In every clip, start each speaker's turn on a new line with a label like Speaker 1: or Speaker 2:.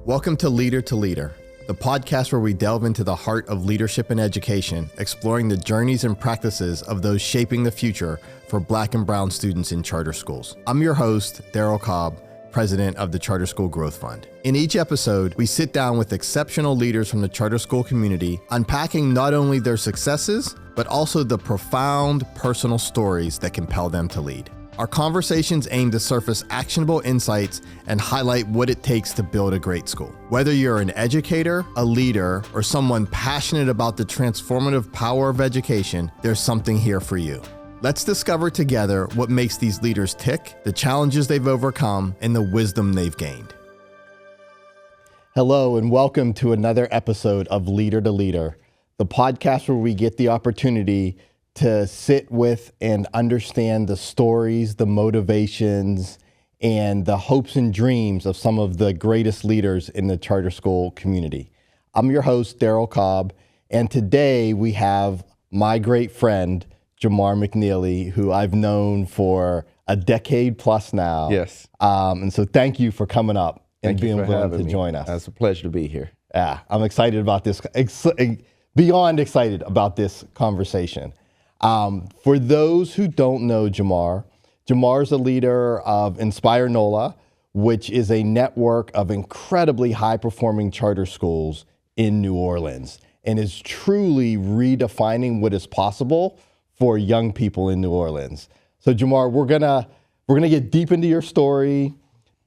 Speaker 1: Welcome to Leader, the podcast where we delve into the heart of leadership and education, exploring the journeys and practices of those shaping the future for Black and Brown students in charter schools. I'm your host, Darryl Cobb, president of the Charter School Growth Fund. In each episode, we sit down with exceptional leaders from the charter school community, unpacking not only their successes, but also the profound personal stories that compel them to lead. Our conversations aim to surface actionable insights and highlight what it takes to build a great school. Whether you're an educator, a leader, or someone passionate about the transformative power of education, there's something here for you. Let's discover together what makes these leaders tick, the challenges they've overcome, and the wisdom they've gained. Hello, and welcome to another episode of Leader to Leader, the podcast where we get the opportunity to sit with and understand the stories, the motivations, and the hopes and dreams of some of the greatest leaders in the charter school community. I'm your host, Darryl Cobb, and today we have my great friend, Jamar McKneely, who I've known for a decade plus now.
Speaker 2: Yes.
Speaker 1: And so thank you for coming up and being willing to join us.
Speaker 2: It's a pleasure to be here.
Speaker 1: Yeah, I'm excited about this, beyond excited about this conversation. For those who don't know Jamar is a leader of InspireNOLA, which is a network of incredibly high-performing charter schools in New Orleans, and is truly redefining what is possible for young people in New Orleans. So Jamar, we're gonna get deep into your story,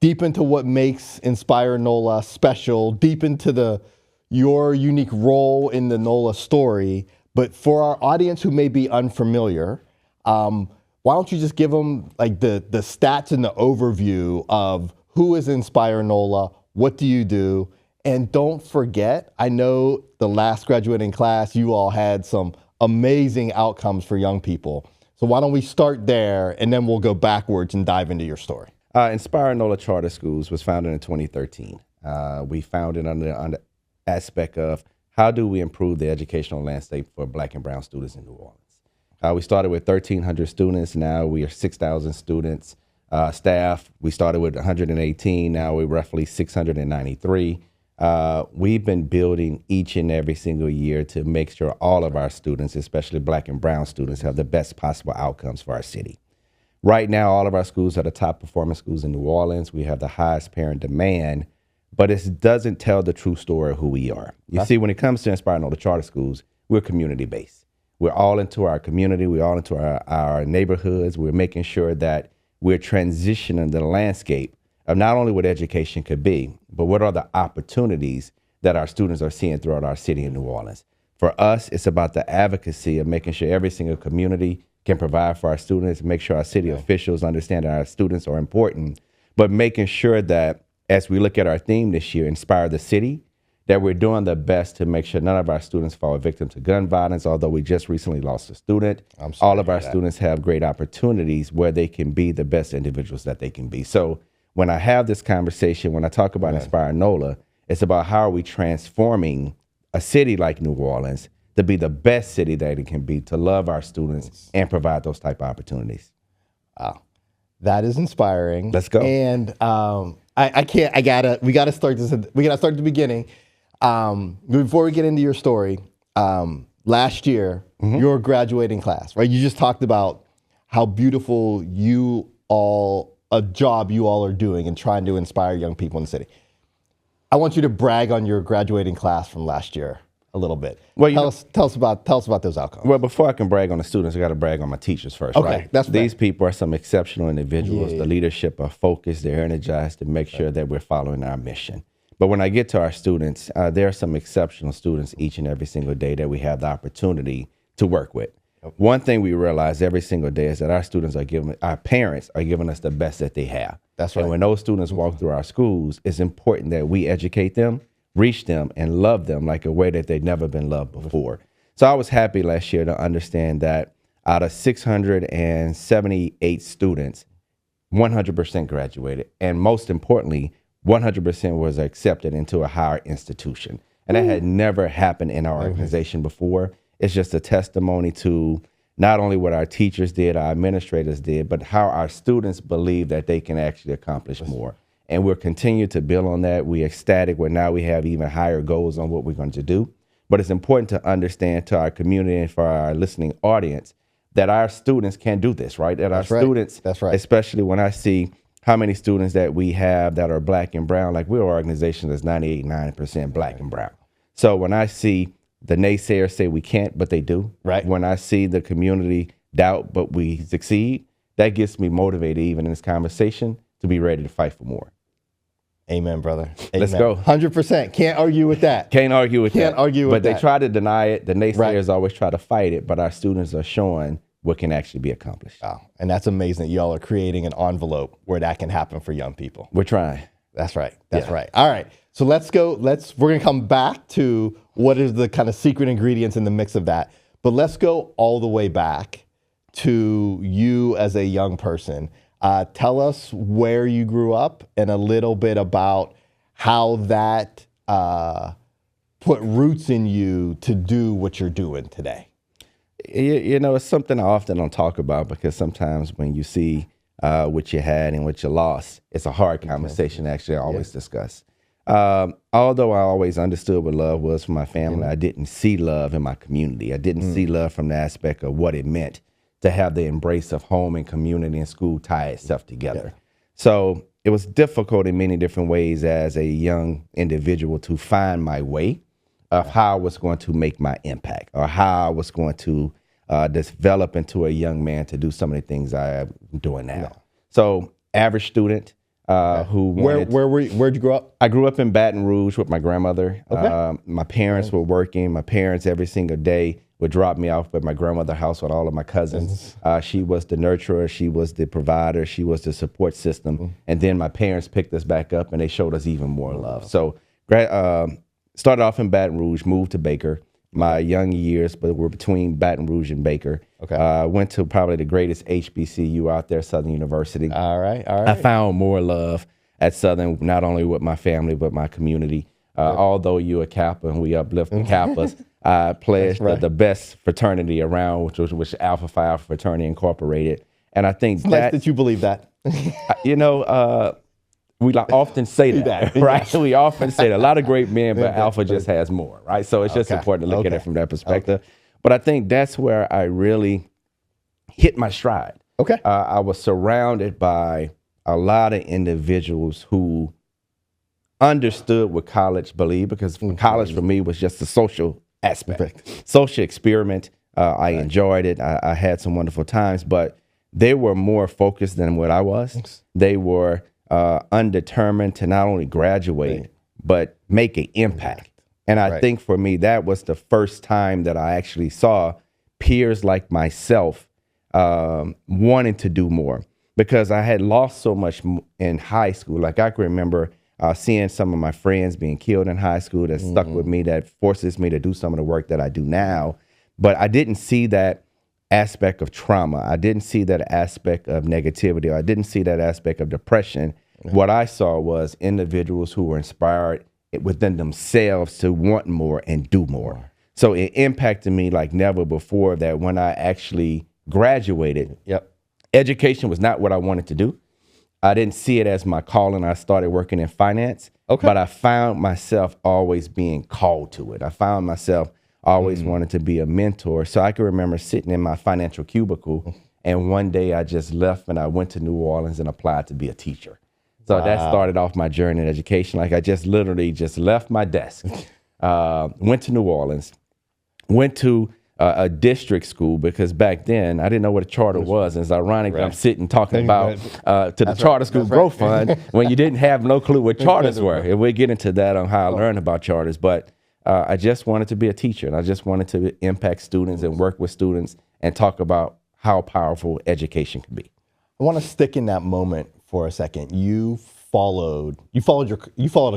Speaker 1: deep into what makes InspireNOLA special, deep into your unique role in the NOLA story. But for our audience who may be unfamiliar, why don't you just give them like the stats and the overview of who is InspireNOLA, what do you do, and don't forget, I know the last graduating class, you all had some amazing outcomes for young people. So why don't we start there, and then we'll go backwards and dive into your story.
Speaker 2: InspireNOLA Charter Schools was founded in 2013. We founded under the aspect of how do we improve the educational landscape for Black and Brown students in New Orleans? We started with 1,300 students. Now we are 6,000 students. Staff, we started with 118. Now we're roughly 693. We've been building each and every single year to make sure all of our students, especially Black and Brown students, have the best possible outcomes for our city. Right now, all of our schools are the top performing schools in New Orleans. We have the highest parent demand, but it doesn't tell the true story of who we are. You see, when it comes to InspireNOLA Charter Schools, we're community-based. We're all into our community. We're all into our neighborhoods. We're making sure that we're transitioning the landscape of not only what education could be, but what are the opportunities that our students are seeing throughout our city in New Orleans. For us, it's about the advocacy of making sure every single community can provide for our students, make sure our city officials understand that our students are important, but making sure that as we look at our theme this year, Inspire the City, that we're doing the best to make sure none of our students fall victim to gun violence, although we just recently lost a student. All of our students have great opportunities where they can be the best individuals that they can be. So when I have this conversation, when I talk about InspireNOLA, it's about how are we transforming a city like New Orleans to be the best city that it can be, to love our students and provide those type of opportunities.
Speaker 1: Wow, that is inspiring.
Speaker 2: Let's go.
Speaker 1: And we gotta start at the beginning. Before we get into your story, last year, your graduating class, right? You just talked about how beautiful a job you all are doing and trying to inspire young people in the city. I want you to brag on your graduating class from last year a little bit. Well, tell us about those outcomes.
Speaker 2: Well, before I can brag on the students, I got to brag on my teachers first.
Speaker 1: Okay,
Speaker 2: right?
Speaker 1: that's fair.
Speaker 2: These people are some exceptional individuals. The leadership are focused, they're energized to make sure that we're following our mission. But when I get to our students, there are some exceptional students each and every single day that we have the opportunity to work with. One thing we realize every single day is that our parents are giving us the best that they have.
Speaker 1: That's right.
Speaker 2: And when those students walk through our schools, it's important that we educate them, reach them, and love them like a way that they've never been loved before. So I was happy last year to understand that out of 678 students, 100% graduated. And most importantly, 100% was accepted into a higher institution. And that had never happened in our organization before. It's just a testimony to not only what our teachers did, our administrators did, but how our students believe that they can actually accomplish more. and we'll continue to build on that. We're ecstatic where now we have even higher goals on what we're going to do. But it's important to understand to our community and for our listening audience that our students can do this, right? That
Speaker 1: That's
Speaker 2: our
Speaker 1: right.
Speaker 2: students,
Speaker 1: That's right.
Speaker 2: especially when I see how many students that we have that are black and brown, like we're an organization that's 98.9% black and brown. So when I see the naysayers say we can't, but they do.
Speaker 1: Right.
Speaker 2: When I see the community doubt, but we succeed, that gets me motivated even in this conversation to be ready to fight for more.
Speaker 1: Amen, brother. Amen.
Speaker 2: Let's go.
Speaker 1: 100%. Can't argue with that.
Speaker 2: Can't argue with that.
Speaker 1: Can't argue with
Speaker 2: but
Speaker 1: that.
Speaker 2: They try to deny it. The naysayers always try to fight it, but our students are showing what can actually be accomplished.
Speaker 1: Wow. And that's amazing that y'all are creating an envelope where that can happen for young people.
Speaker 2: We're trying.
Speaker 1: That's right. That's right. All right. So let's go. We're going to come back to what is the kind of secret ingredients in the mix of that. But let's go all the way back to you as a young person. Tell us where you grew up and a little bit about how that put roots in you to do what you're doing today.
Speaker 2: You know, it's something I often don't talk about because sometimes when you see what you had and what you lost, it's a hard conversation to actually always discuss. Although I always understood what love was for my family, I didn't see love in my community. I didn't see love from the aspect of what it meant to have the embrace of home and community and school tie itself together. So it was difficult in many different ways as a young individual to find my way of how I was going to make my impact or how I was going to develop into a young man to do some of the things I'm doing now. So average student who wanted...
Speaker 1: Where'd you grow up?
Speaker 2: I grew up in Baton Rouge with my grandmother. My parents were working. My parents every single day would drop me off at my grandmother's house with all of my cousins. She was the nurturer. She was the provider. She was the support system. And then my parents picked us back up and they showed us even more love. So started off in Baton Rouge, moved to Baker. My young years, but were between Baton Rouge and Baker. Went to probably the greatest HBCU out there, Southern University.
Speaker 1: All right.
Speaker 2: I found more love at Southern, not only with my family, but my community. Although you're a Kappa and we uplift the Kappas, I pledged the best fraternity around, which Alpha Phi Alpha Fraternity Incorporated. And I think
Speaker 1: it's nice that you believe that.
Speaker 2: You know, we often say that, right? We often say that. A lot of great men, but Alpha just has more, right? So it's just important to look at it from that perspective. But I think that's where I really hit my stride. I was surrounded by a lot of individuals who understood what college believed, because college for me was just a social aspect, social experiment. I enjoyed it. I had some wonderful times, but they were more focused than what I was. They were undetermined to not only graduate, but make an impact. And I think for me, that was the first time that I actually saw peers like myself wanting to do more, because I had lost so much in high school. Like I can remember seeing some of my friends being killed in high school that stuck with me, that forces me to do some of the work that I do now. But I didn't see that aspect of trauma. I didn't see that aspect of negativity. I didn't see that aspect of depression. What I saw was individuals who were inspired within themselves to want more and do more. So it impacted me like never before, that when I actually graduated, education was not what I wanted to do. I didn't see it as my calling. I started working in finance, but I found myself always being called to it. I found myself always wanted to be a mentor. So I can remember sitting in my financial cubicle, and one day I just left and I went to New Orleans and applied to be a teacher. So that started off my journey in education. Like I just literally just left my desk, went to New Orleans, went to a district school, because back then I didn't know what a charter was. And it's ironic that I'm sitting talking about to the Charter School Growth Fund when you didn't have no clue what charters were. And we'll get into that on how I learned about charters. But I just wanted to be a teacher, and I just wanted to impact students and work with students and talk about how powerful education can be.
Speaker 1: I want to stick in that moment for a second. You followed a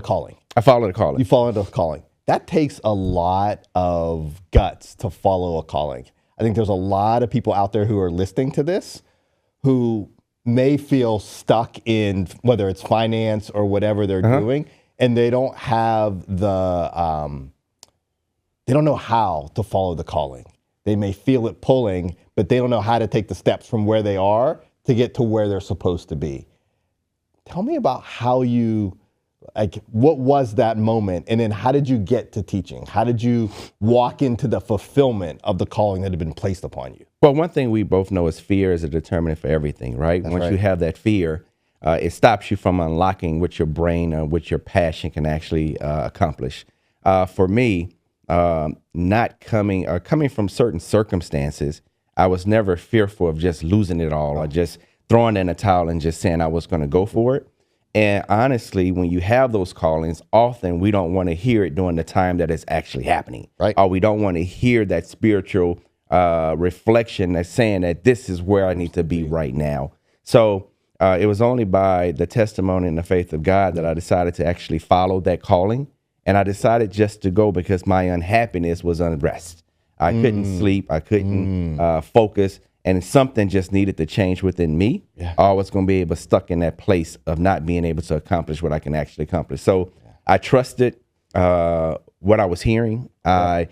Speaker 1: calling.
Speaker 2: I followed a calling.
Speaker 1: You followed a calling. That takes a lot of guts to follow a calling. I think there's a lot of people out there who are listening to this who may feel stuck in whether it's finance or whatever they're doing, and they don't have they don't know how to follow the calling. They may feel it pulling, but they don't know how to take the steps from where they are to get to where they're supposed to be. Tell me about how you, like, what was that moment? And then how did you get to teaching? How did you walk into the fulfillment of the calling that had been placed upon you?
Speaker 2: Well, one thing we both know is fear is a determinant for everything, right?
Speaker 1: That's
Speaker 2: Once
Speaker 1: right.
Speaker 2: you have that fear, it stops you from unlocking what your brain or what your passion can actually accomplish. For me, coming from certain circumstances, I was never fearful of just losing it all or just throwing in a towel and just saying I was going to go for it. And honestly, when you have those callings, often we don't want to hear it during the time that it's actually happening.
Speaker 1: Right.
Speaker 2: Or we don't want to hear that spiritual reflection that's saying that this is where I need to be right now. So it was only by the testimony and the faith of God that I decided to actually follow that calling. And I decided just to go because my unhappiness was unrest. I couldn't sleep. I couldn't focus. And something just needed to change within me.
Speaker 1: Yeah.
Speaker 2: Or I was going to be able to stuck in that place of not being able to accomplish what I can actually accomplish. So I trusted what I was hearing. I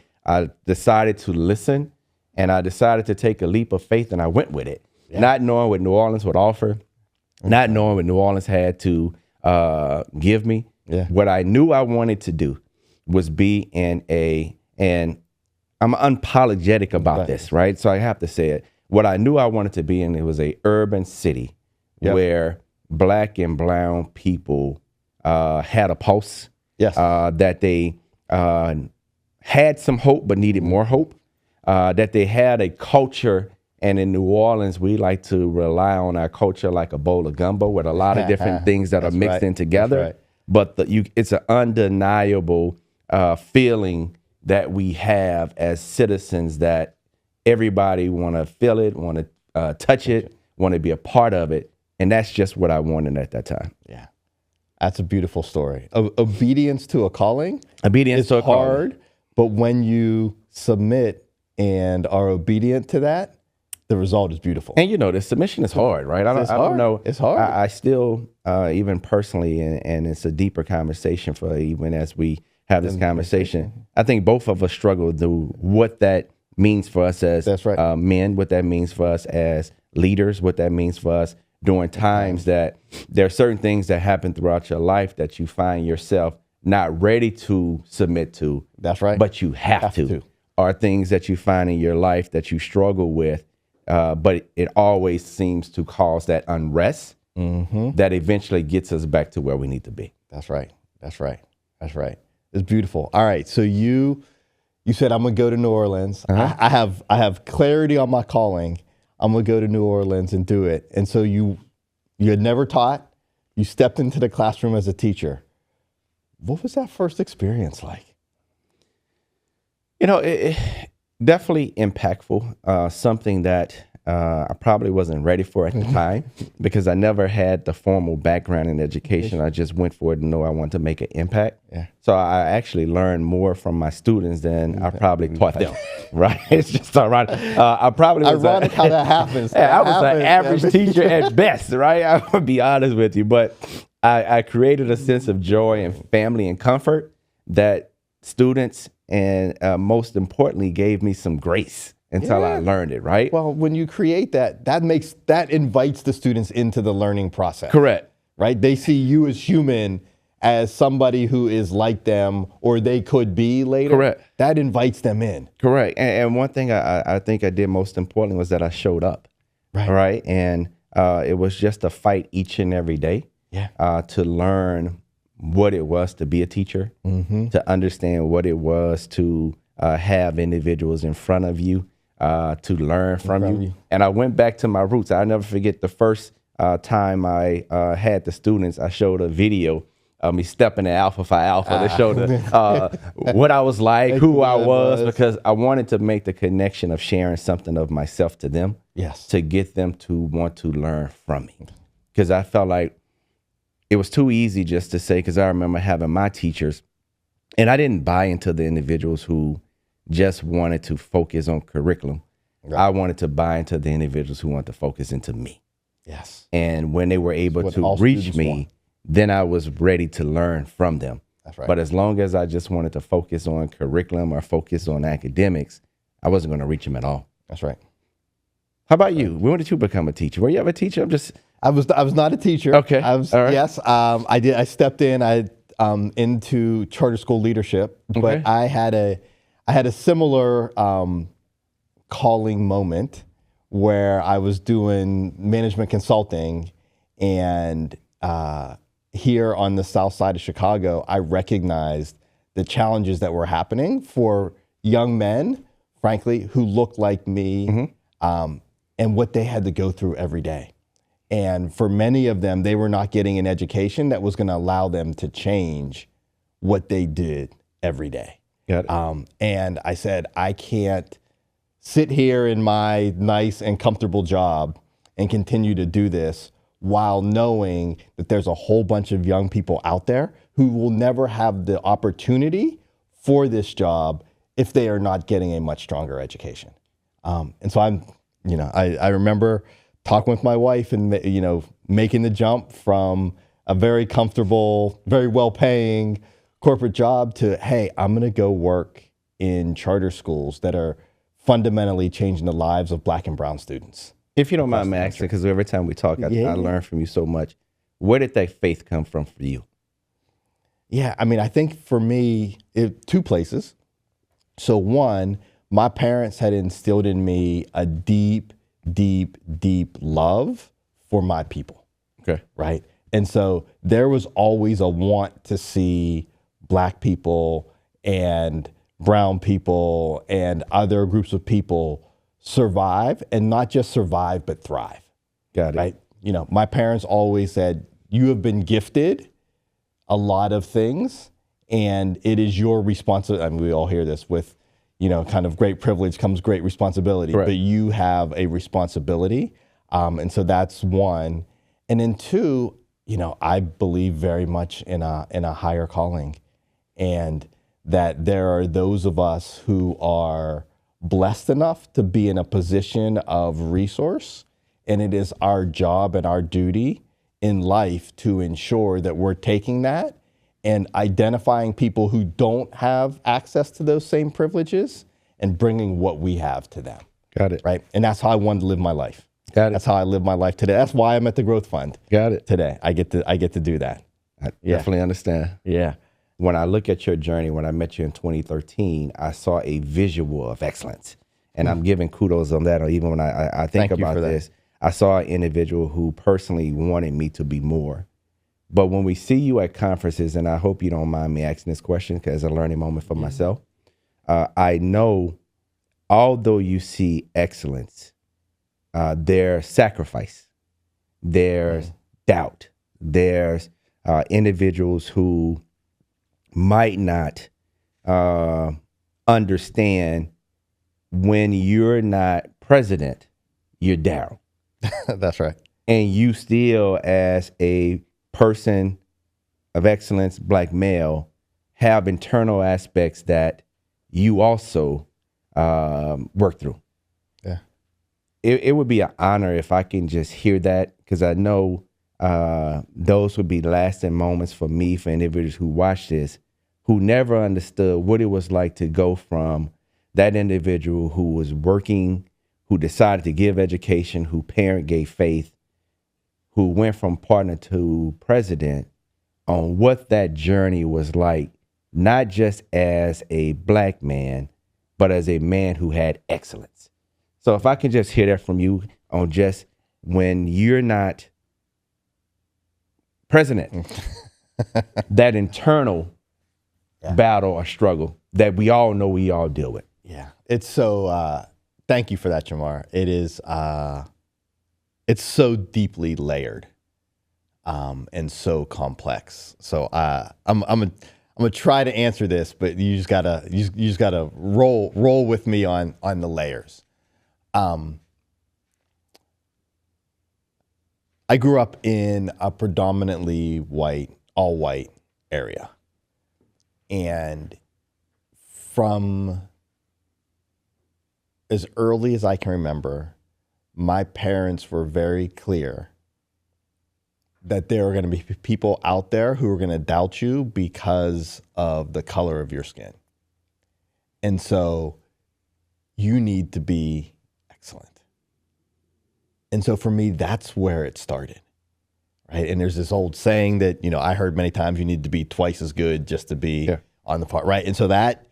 Speaker 2: decided to listen, and I decided to take a leap of faith, and I went with it, not knowing what New Orleans would offer, not knowing what New Orleans had to give me.
Speaker 1: Yeah.
Speaker 2: What I knew I wanted to do was be and I'm unapologetic about this, right? So I have to say it. What I knew I wanted to be in, it was a urban city where Black and brown people had a pulse.
Speaker 1: Yes.
Speaker 2: That they had some hope but needed more hope. That they had a culture, and in New Orleans, we like to rely on our culture like a bowl of gumbo with a lot of different things that are mixed in together.
Speaker 1: Right.
Speaker 2: But it's an undeniable feeling that we have as citizens that everybody want to feel it, want to touch it, want to be a part of it. And that's just what I wanted at that time.
Speaker 1: Yeah. That's a beautiful story. Obedience to a calling.
Speaker 2: Obedience to a calling.
Speaker 1: Hard, but when you submit and are obedient to that, the result is beautiful.
Speaker 2: And you know, the submission is hard, right? I don't know.
Speaker 1: It's hard.
Speaker 2: I still, even personally, and it's a deeper conversation for even as we have this conversation, I think both of us struggle with what that means for us as men, what that means for us as leaders, what that means for us during times that there are certain things that happen throughout your life that you find yourself not ready to submit to.
Speaker 1: That's right.
Speaker 2: But you have to. Or things that you find in your life that you struggle with, but it always seems to cause that unrest that eventually gets us back to where we need to be.
Speaker 1: That's right. That's right. That's right. It's beautiful. All right. So you said, I'm going to go to New Orleans. I have clarity on my calling. I'm going to go to New Orleans and do it. And so you had never taught. You stepped into the classroom as a teacher. What was that first experience like?
Speaker 2: You know, it definitely impactful. Something that I probably wasn't ready for at the time because I never had the formal background in education. I just went for it to know I wanted to make an impact. Yeah. So I actually learned more from my students than I probably taught them. Right? It's just ironic. I probably was
Speaker 1: ironic how that happens.
Speaker 2: I was an average teacher at best, right? I would be honest with you, but I created a sense of joy and family and comfort that students and most importantly gave me some grace until I learned it, right?
Speaker 1: Well, when you create that invites the students into the learning process.
Speaker 2: Correct.
Speaker 1: Right? They see you as human, as somebody who is like them, or they could be later.
Speaker 2: Correct.
Speaker 1: That invites them in.
Speaker 2: Correct. And one thing I think I did most importantly was that I showed up. Right. And it was just a fight each and every day. Yeah. To learn what it was to be a teacher, to understand what it was to have individuals in front of you, to learn from you. And I went back to my roots. I'll never forget the first time I had the students, I showed a video of me stepping in Alpha Phi Alpha to show what I was like, who I was, because I wanted to make the connection of sharing something of myself to them, to get them to want to learn from me. Because I felt like it was too easy just to say, because I remember having my teachers, and I didn't buy into the individuals who just wanted to focus on curriculum. I wanted to buy into the individuals who wanted to focus into me. Yes. And when they were able to reach me, then I was ready to learn from them. That's right. But as long as I just wanted to focus on curriculum or focus on academics, I wasn't going to reach them at all.
Speaker 1: That's right.
Speaker 2: How about you? When did you become a teacher? Were you ever a teacher?
Speaker 1: I was not a teacher.
Speaker 2: Okay.
Speaker 1: I was
Speaker 2: All right.
Speaker 1: yes. I stepped in. Into charter school leadership, but
Speaker 2: Okay.
Speaker 1: I had a similar calling moment where I was doing management consulting, and here on the south side of Chicago, I recognized the challenges that were happening for young men, frankly, who looked like me, and what they had to go through every day. And for many of them, they were not getting an education that was going to allow them to change what they did every day.
Speaker 2: Got it.
Speaker 1: And I said, I can't sit here in my nice and comfortable job and continue to do this while knowing that there's a whole bunch of young people out there who will never have the opportunity for this job if they are not getting a much stronger education. And so I remember talking with my wife and, making the jump from a very comfortable, very well-paying corporate job to, hey, I'm going to go work in charter schools that are fundamentally changing the lives of Black and brown students.
Speaker 2: If you don't mind me asking, because every time we talk, I learn from you so much. Where did that faith come from for you?
Speaker 1: Yeah, I think for me, two places. So one, my parents had instilled in me a deep love for my people.
Speaker 2: Okay.
Speaker 1: Right. And so there was always a want to see Black people and brown people and other groups of people survive, and not just survive, but thrive.
Speaker 2: Got it.
Speaker 1: Right. My parents always said, you have been gifted a lot of things, and it is your responsibility. We all hear this with, kind of great privilege comes great responsibility,
Speaker 2: Correct.
Speaker 1: but you have a responsibility. And so that's one. And then two, I believe very much in a higher calling, and that there are those of us who are blessed enough to be in a position of resource. And it is our job and our duty in life to ensure that we're taking that and identifying people who don't have access to those same privileges and bringing what we have to them.
Speaker 2: Got it.
Speaker 1: Right. And that's how I wanted to live my life.
Speaker 2: Got it.
Speaker 1: That's how I live my life today. That's why I'm at the Growth Fund.
Speaker 2: Got it.
Speaker 1: Today. I get to do that.
Speaker 2: I definitely understand.
Speaker 1: Yeah.
Speaker 2: When I look at your journey, when I met you in 2013, I saw a visual of excellence. And I'm giving kudos on that. Or even when I think
Speaker 1: Thank you
Speaker 2: about
Speaker 1: for that.
Speaker 2: this, I saw an individual who personally wanted me to be more. But when we see you at conferences, and I hope you don't mind me asking this question because it's a learning moment for myself, I know although you see excellence, there's sacrifice, there's doubt, there's individuals who might not understand when you're not president, you're Darryl.
Speaker 1: That's right.
Speaker 2: And you still, as a person of excellence, Black male, have internal aspects that you also work through.
Speaker 1: Yeah.
Speaker 2: It would be an honor if I can just hear that, because I know those would be lasting moments for me, for individuals who watch this, who never understood what it was like to go from that individual who was working, who decided to give education, who parent gave faith, who went from partner to president, on what that journey was like, not just as a Black man, but as a man who had excellence. So if I can just hear that from you on just when you're not president, that internal battle or struggle that we all know we all deal with.
Speaker 1: Yeah. It's so, thank you for that, Jamar. It is, it's so deeply layered and so complex. So I'm gonna try to answer this, but you just gotta roll with me on the layers. I grew up in a predominantly all white area, and from as early as I can remember, my parents were very clear that there are going to be people out there who are going to doubt you because of the color of your skin. And so you need to be excellent. And so for me, that's where it started, right? And there's this old saying that, I heard many times, you need to be twice as good just to be on the part, right? And so that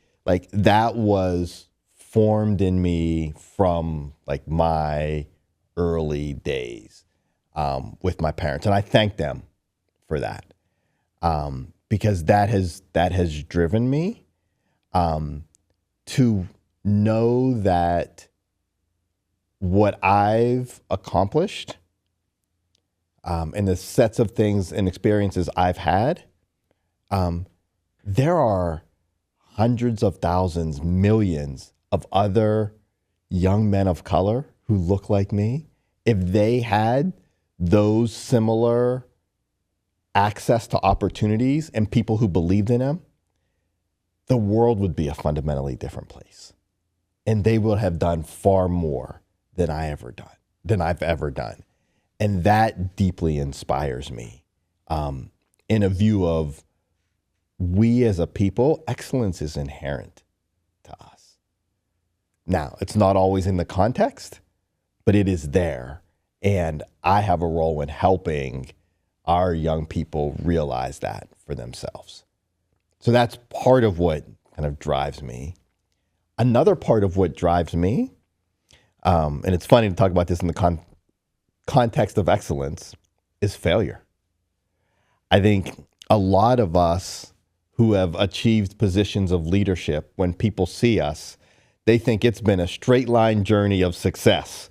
Speaker 1: was formed in me from like my early days with my parents. And I thank them for that because that has driven me to know that what I've accomplished and the sets of things and experiences I've had, there are hundreds of thousands, millions of other young men of color who look like me. If they had those similar access to opportunities and people who believed in them, the world would be a fundamentally different place. And they would have done far more than I've ever done. And that deeply inspires me in a view of we as a people, excellence is inherent to us. Now, it's not always in the context, but it is there. And I have a role in helping our young people realize that for themselves. So that's part of what kind of drives me. Another part of what drives me, and it's funny to talk about this in the context of excellence, is failure. I think a lot of us who have achieved positions of leadership, when people see us, they think it's been a straight line journey of success,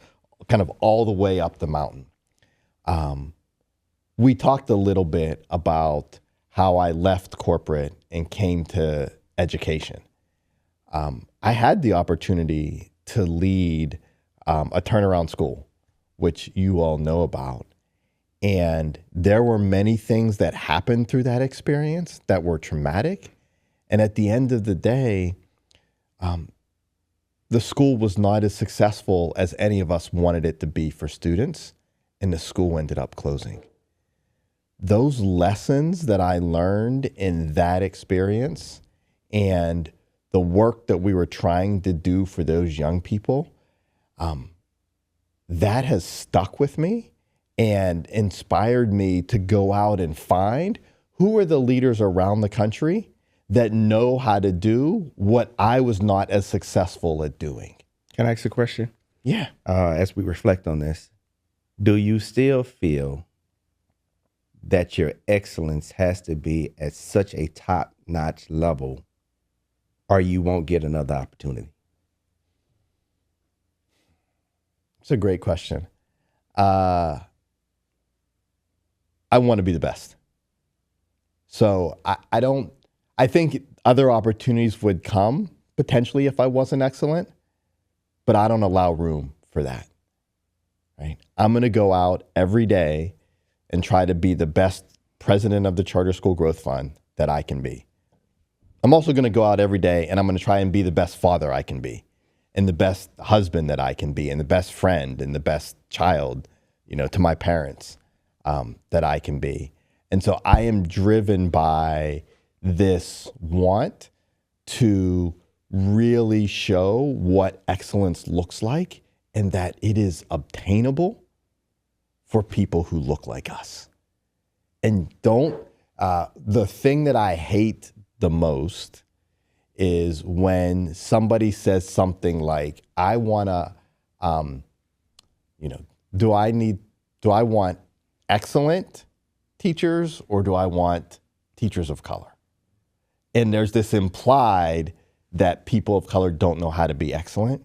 Speaker 1: kind of all the way up the mountain. We talked a little bit about how I left corporate and came to education. I had the opportunity to lead a turnaround school, which you all know about. And there were many things that happened through that experience that were traumatic. And at the end of the day, the school was not as successful as any of us wanted it to be for students, and the school ended up closing. Those lessons that I learned in that experience and the work that we were trying to do for those young people, that has stuck with me and inspired me to go out and find who are the leaders around the country that know how to do what I was not as successful at doing.
Speaker 2: Can I ask a question?
Speaker 1: Yeah.
Speaker 2: As we reflect on this, do you still feel that your excellence has to be at such a top-notch level or you won't get another opportunity?
Speaker 1: It's a great question. I want to be the best. So I think other opportunities would come potentially if I wasn't excellent, but I don't allow room for that, right? I'm going to go out every day and try to be the best president of the Charter School Growth Fund that I can be. I'm also going to go out every day and I'm going to try and be the best father I can be, and the best husband that I can be, and the best friend and the best child, to my parents that I can be. And so I am driven by this want to really show what excellence looks like and that it is obtainable for people who look like us. And the thing that I hate the most is when somebody says something like, I want to, do I want excellent teachers or do I want teachers of color? And there's this implied that people of color don't know how to be excellent.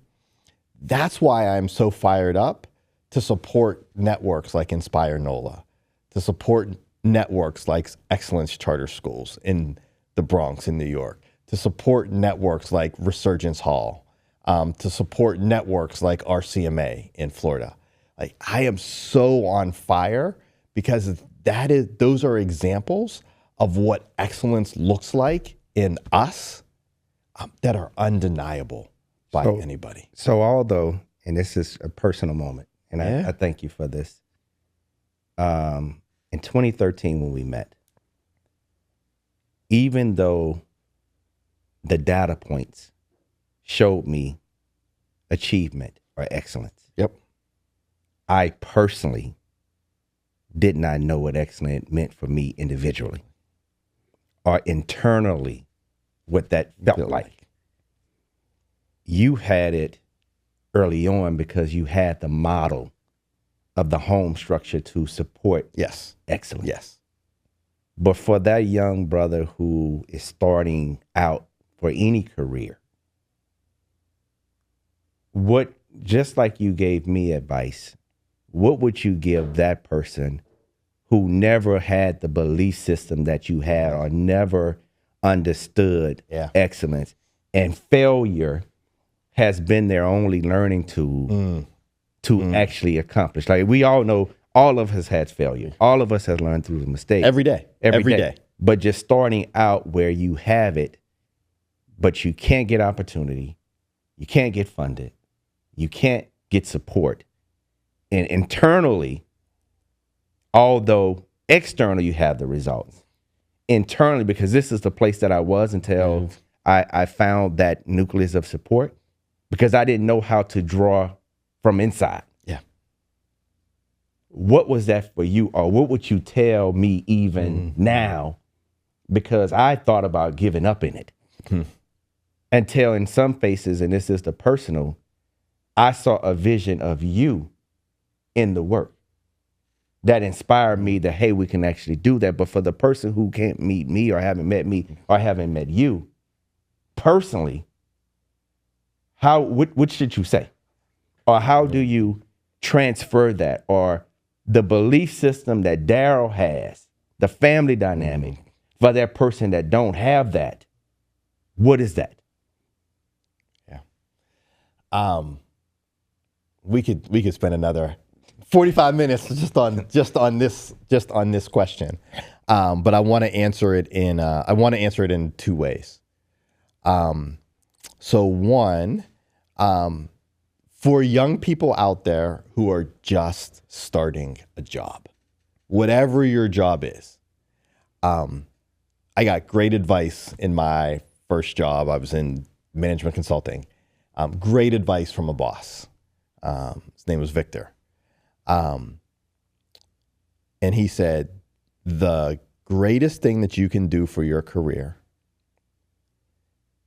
Speaker 1: That's why I'm so fired up to support networks like InspireNOLA, to support networks like Excellence Charter Schools in the Bronx in New York, to support networks like Resurgence Hall, to support networks like RCMA in Florida. Like, I am so on fire because those are examples of what excellence looks like in us that are undeniable by anybody.
Speaker 2: So although, and this is a personal moment, and I thank you for this. In 2013 when we met, even though the data points showed me achievement or excellence, I personally did not know what excellent meant for me individually or internally, what that felt like. You had it early on because you had the model of the home structure to support excellence.
Speaker 1: Yes.
Speaker 2: But for that young brother who is starting out for any career, what, just like you gave me advice, what would you give that person who never had the belief system that you had or never understood excellence, and failure has been their only learning tool to actually accomplish? Like, we all know, all of us has failure. All of us has learned through the mistakes.
Speaker 1: Every day. Every day.
Speaker 2: But just starting out where you have it, but you can't get opportunity, you can't get funded, you can't get support. And internally, although externally you have the results, internally, because this is the place that I was until I found that nucleus of support, because I didn't know how to draw from inside.
Speaker 1: Yeah.
Speaker 2: What was that for you? Or what would you tell me even now? Because I thought about giving up in it. Until in some faces, and this is the personal, I saw a vision of you in the work that inspired me that, hey, we can actually do that. But for the person who can't meet me or haven't met me or haven't met you personally, what should you say? Or how do you transfer that? Or the belief system that Darryl has, the family dynamic, for that person that don't have that, what is that?
Speaker 1: Yeah. We could spend another 45 minutes just on this question, but I want to answer it in two ways. So one, for young people out there who are just starting a job, whatever your job is, I got great advice in my first job. I was in management consulting. Great advice from a boss. His name was Victor. And he said, the greatest thing that you can do for your career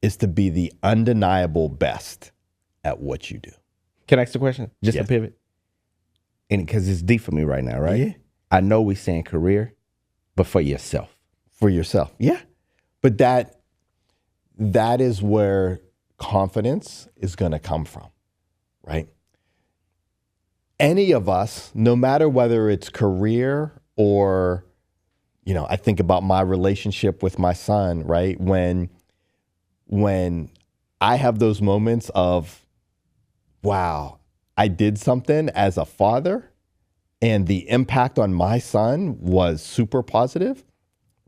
Speaker 1: is to be the undeniable best at what you do.
Speaker 2: Can I ask the question? Just to pivot? And because it's deep for me right now, right?
Speaker 1: Yeah.
Speaker 2: I know we're saying career, but for yourself.
Speaker 1: For yourself, yeah. But that is where confidence is going to come from, right? Any of us, no matter whether it's career or, I think about my relationship with my son, right? When I have those moments of, wow, I did something as a father and the impact on my son was super positive,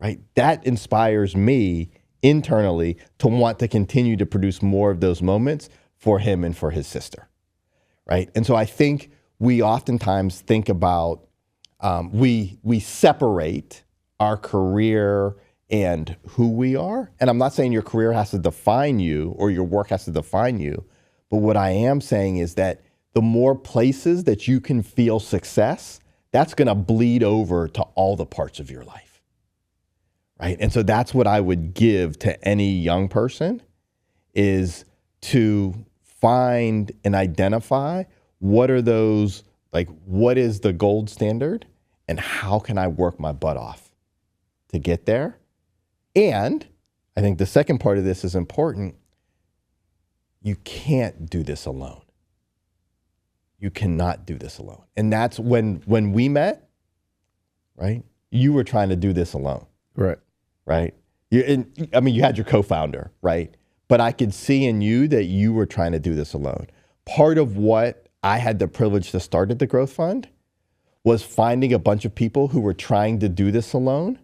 Speaker 1: right? That inspires me internally to want to continue to produce more of those moments for him and for his sister, right? And so I think we oftentimes think about, we separate our career and who we are. And I'm not saying your career has to define you or your work has to define you, but what I am saying is that the more places that you can feel success, that's going to bleed over to all the parts of your life, right? And so that's what I would give to any young person, is to find and identify what are those, like, what is the gold standard and how can I work my butt off to get there? And I think the second part of this is important. You can't do this alone. You cannot do this alone. And that's when we met, right? You were trying to do this alone.
Speaker 2: Right.
Speaker 1: Right? You had your co-founder, right? But I could see in you that you were trying to do this alone. Part of what I had the privilege to start at the Growth Fund was finding a bunch of people who were trying to do this alone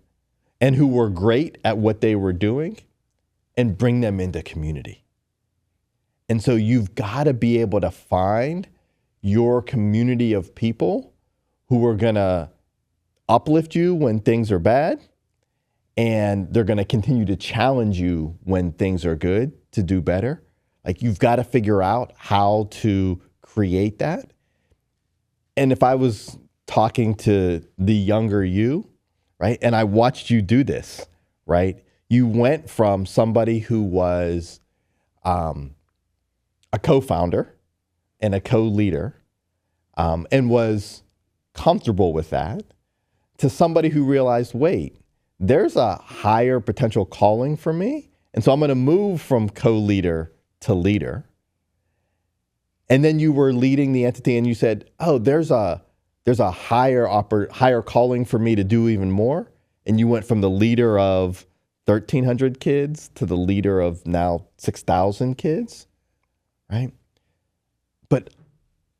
Speaker 1: and who were great at what they were doing and bring them into community. And so you've got to be able to find your community of people who are going to uplift you when things are bad, and they're going to continue to challenge you when things are good to do better. Like, you've got to figure out how to create that. And if I was talking to the younger you, right, and I watched you do this, right, you went from somebody who was a co-founder and a co-leader and was comfortable with that to somebody who realized, wait, there's a higher potential calling for me. And so I'm going to move from co-leader to leader. And then you were leading the entity and you said, oh, there's a higher calling for me to do even more. And you went from the leader of 1,300 kids to the leader of now 6,000 kids, right? But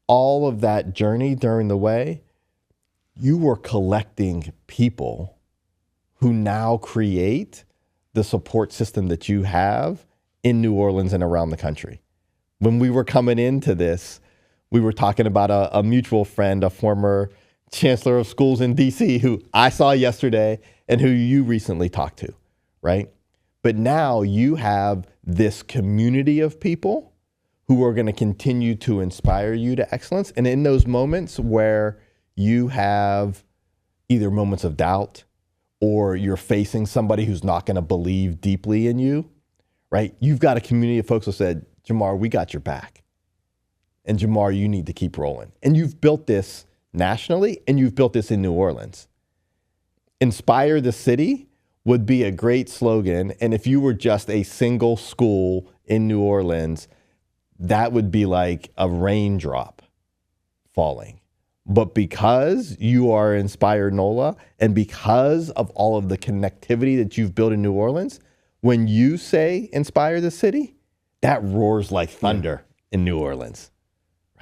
Speaker 1: all of that journey during the way, you were collecting people who now create the support system that you have in New Orleans and around the country. When we were coming into this, we were talking about a mutual friend, a former chancellor of schools in DC who I saw yesterday and who you recently talked to, right? But now you have this community of people who are going to continue to inspire you to excellence. And in those moments where you have either moments of doubt or you're facing somebody who's not going to believe deeply in you, right? You've got a community of folks who said, Jamar, we got your back. And Jamar, you need to keep rolling. And you've built this nationally, and you've built this in New Orleans. Inspire the city would be a great slogan. And if you were just a single school in New Orleans, that would be like a raindrop falling. But because you are InspireNOLA and because of all of the connectivity that you've built in New Orleans, when you say inspire the city, that roars like thunder in New Orleans,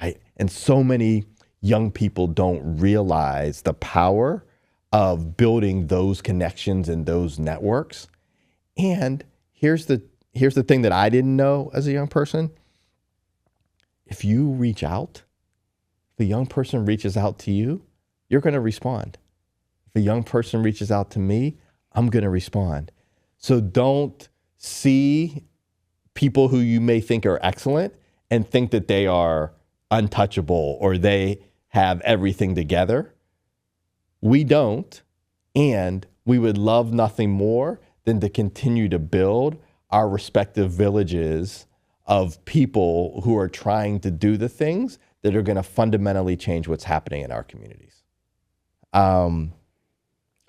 Speaker 1: right? And so many young people don't realize the power of building those connections and those networks. And here's the thing that I didn't know as a young person. If you reach out, if a young person reaches out to you, you're going to respond. If a young person reaches out to me, I'm going to respond. So don't see people who you may think are excellent and think that they are untouchable or they have everything together. We don't, and we would love nothing more than to continue to build our respective villages of people who are trying to do the things that are going to fundamentally change what's happening in our communities. All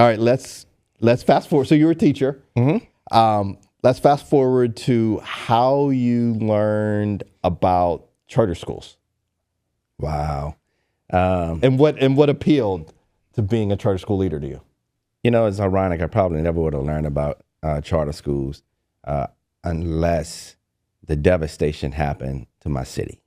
Speaker 1: right, let's fast forward. So you're a teacher. Mm-hmm. Let's fast forward to how you learned about charter schools.
Speaker 2: Wow.
Speaker 1: And what appealed to being a charter school leader to you?
Speaker 2: You know, it's ironic. I probably never would have learned about charter schools unless the devastation happened to my city.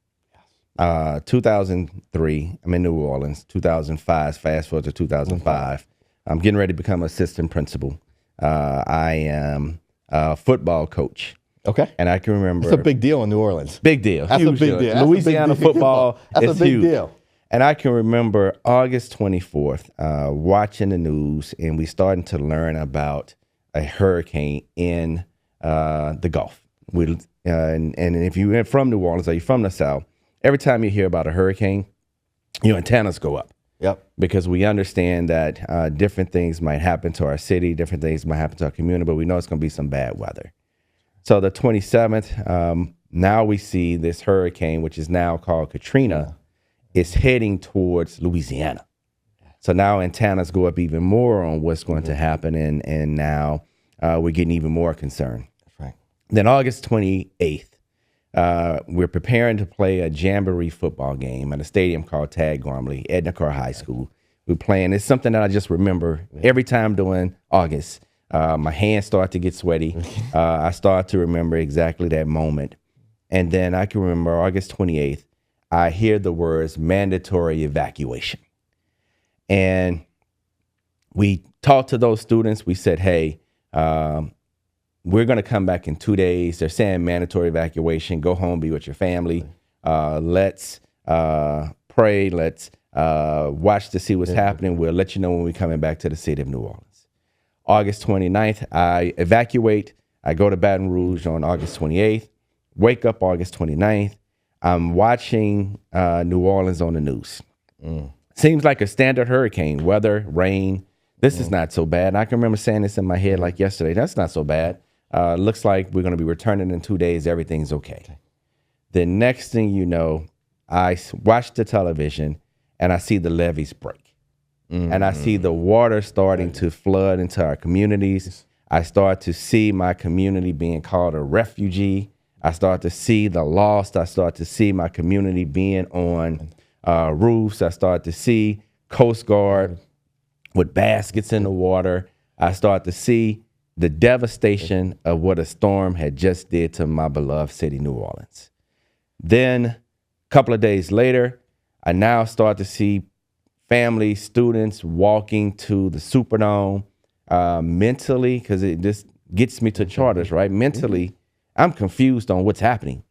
Speaker 2: 2003, I'm in New Orleans. 2005, fast forward to 2005. I'm getting ready to become assistant principal. I am a football coach.
Speaker 1: Okay.
Speaker 2: And I can remember.
Speaker 1: It's a big deal in New Orleans.
Speaker 2: Big deal.
Speaker 1: That's
Speaker 2: huge
Speaker 1: a big deal.
Speaker 2: Louisiana football is
Speaker 1: a big
Speaker 2: huge.
Speaker 1: Deal.
Speaker 2: And I can remember August 24th, watching the news, and we starting to learn about a hurricane in the Gulf. And if you're from New Orleans or you're from the South, every time you hear about a hurricane, your antennas go up.
Speaker 1: Yep. Because
Speaker 2: we understand that different things might happen to our city, different things might happen to our community, but we know it's going to be some bad weather. So the 27th, now we see this hurricane, which is now called Katrina, is heading towards Louisiana. So now antennas go up even more on what's going to happen, and now we're getting even more concerned.
Speaker 1: That's right.
Speaker 2: Then August 28th, we're preparing to play a jamboree football game at a stadium called Tad Gormley, Edna Carr High School. We're playing. It's something that I just remember every time during August. My hands start to get sweaty. I start to remember exactly that moment. And then I can remember August 28th, I hear the words mandatory evacuation. And we talked to those students. We said, hey, we're going to come back in 2 days. They're saying mandatory evacuation. Go home, be with your family. Let's pray. Let's watch to see what's happening. We'll let you know when we're coming back to the city of New Orleans. August 29th, I evacuate. I go to Baton Rouge on August 28th. Wake up August 29th. I'm watching New Orleans on the news. Seems like a standard hurricane, weather, rain. This is not so bad. And I can remember saying this in my head like yesterday. That's not so bad. Looks like we're going to be returning in 2 days. Everything's okay. The next thing you know, I watch the television and I see the levees break. And I see the water starting to flood into our communities. I start to see my community being called a refugee. I start to see the lost. I start to see my community being on roofs. I start to see Coast Guard with baskets in the water. I start to see the devastation of what a storm had just did to my beloved city, New Orleans. Then a couple of days later, I now start to see families, students walking to the Superdome. Mentally, because it just gets me to charters, right? Mentally, I'm confused on what's happening.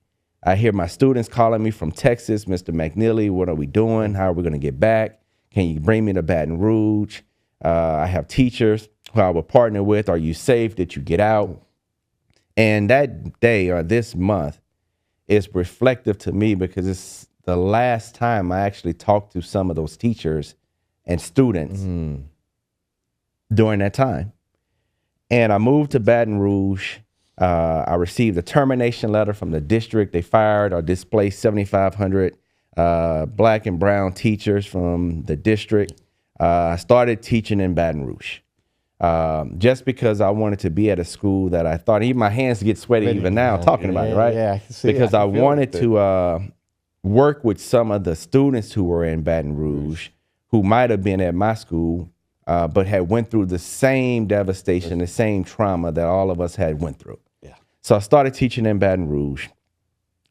Speaker 2: I hear my students calling me from Texas, Mr. McKneely, what are we doing? How are we going to get back? Can you bring me to Baton Rouge? I have teachers who I will partner with. Are you safe? Did you get out? And that day or this month is reflective to me because it's the last time I actually talked to some of those teachers and students during that time. And I moved to Baton Rouge. I received a termination letter from the district. They fired or displaced 7,500 black and brown teachers from the district. I started teaching in Baton Rouge just because I wanted to be at a school that I thought, even my hands get sweaty even now talking about it, right?
Speaker 1: Yeah, I can see
Speaker 2: because I wanted to work with some of the students who were in Baton Rouge who might have been at my school, but had went through the same devastation, the same trauma that all of us had went through. Yeah. So I started teaching in Baton Rouge,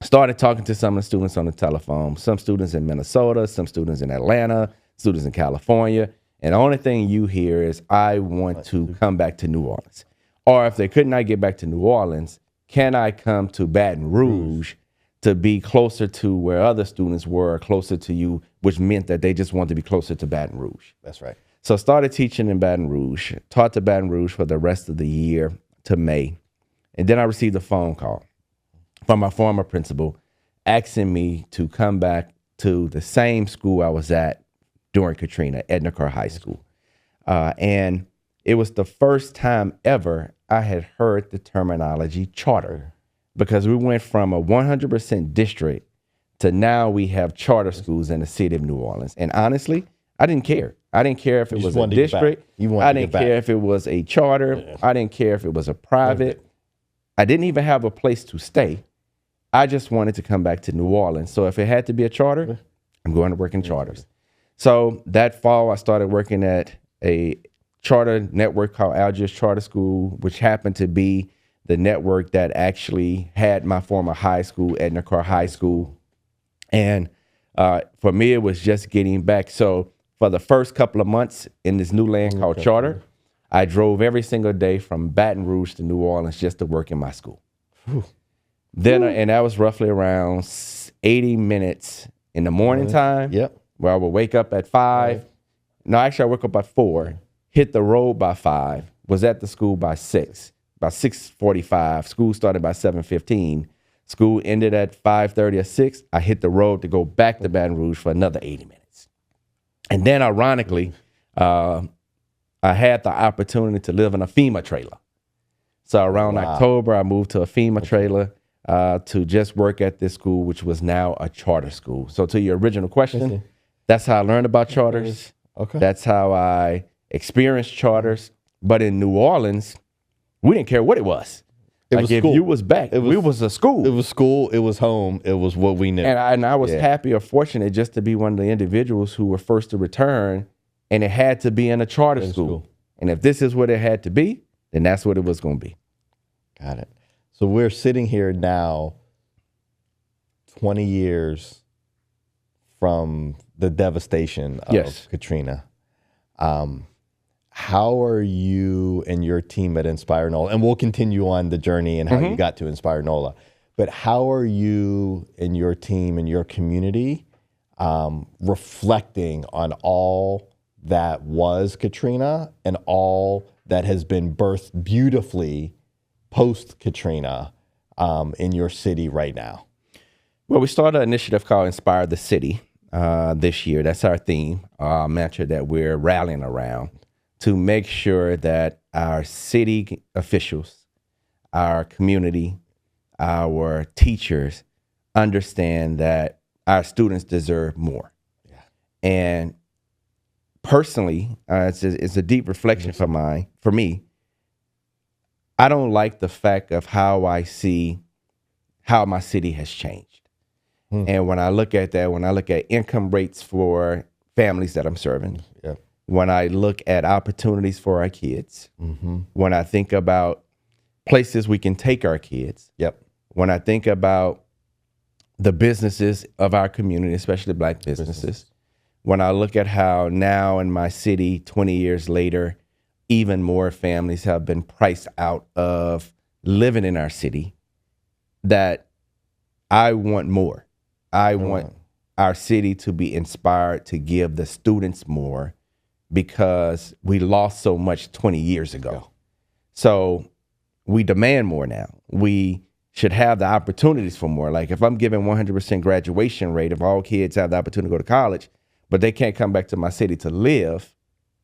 Speaker 2: started talking to some of the students on the telephone, some students in Minnesota, some students in Atlanta, students in California. And the only thing you hear is, I want to come back to New Orleans. Or if they could not get back to New Orleans, can I come to Baton Rouge to be closer to where other students were, closer to you, which meant that they just wanted to be closer to Baton Rouge.
Speaker 1: That's right.
Speaker 2: So I started teaching in Baton Rouge, taught to Baton Rouge for the rest of the year to May. And then I received a phone call from my former principal asking me to come back to the same school I was at during Katrina, Edna Kerr High School. And it was the first time ever I had heard the terminology charter, because we went from a 100% district to now we have charter schools in the city of New Orleans. And honestly, I didn't care. I didn't care if it was a district. I didn't care if it was a charter. Yeah. I didn't care if it was a private. I didn't even have a place to stay. I just wanted to come back to New Orleans. So if it had to be a charter, I'm going to work in charters. So that fall, I started working at a charter network called Algiers Charter School, which happened to be the network that actually had my former high school, Edna Kerr High School. And for me, it was just getting back. So for the first couple of months in this new land called Charter, I drove every single day from Baton Rouge to New Orleans just to work in my school. Then, and that was roughly around 80 minutes in the morning time. Yep. Where I would wake up at 5. No, actually, I woke up at 4, hit the road by 5, was at the school by 6. By 6:45, school started by 7:15. School ended at 5:30 or 6. I hit the road to go back to Baton Rouge for another 80 minutes. And then, ironically, I had the opportunity to live in a FEMA trailer. So around October, I moved to a FEMA trailer to just work at this school, which was now a charter school. So to your original question, that's how I learned about charters. Okay. That's how I experienced charters. But in New Orleans, we didn't care what it was. Like if you was back, we was a school.
Speaker 1: It was school. It was home. It was what we knew.
Speaker 2: And I was happy or fortunate just to be one of the individuals who were first to return, and it had to be in a charter school. And if this is what it had to be, then that's what it was going to be.
Speaker 1: Got it. So we're sitting here now, 20 years from the devastation of Katrina. How are you and your team at InspireNOLA, and we'll continue on the journey and how you got to InspireNOLA, but how are you and your team and your community reflecting on all that was Katrina and all that has been birthed beautifully post-Katrina in your city right now?
Speaker 2: Well, we started an initiative called Inspire the City. this year. That's our theme, our mantra that we're rallying around to make sure that our city officials, our community, our teachers understand that our students deserve more. Yeah. And personally, it's a deep reflection for me. I don't like the fact of how I see how my city has changed. And when I look at that, when I look at income rates for families that I'm serving, when I look at opportunities for our kids, when I think about places we can take our kids, when I think about the businesses of our community, especially Black businesses, when I look at how now in my city, 20 years later, even more families have been priced out of living in our city, that I want more. I want our city to be inspired to give the students more because we lost so much 20 years ago. So we demand more now. We should have the opportunities for more. Like if I'm giving 100% graduation rate, if all kids have the opportunity to go to college, but they can't come back to my city to live,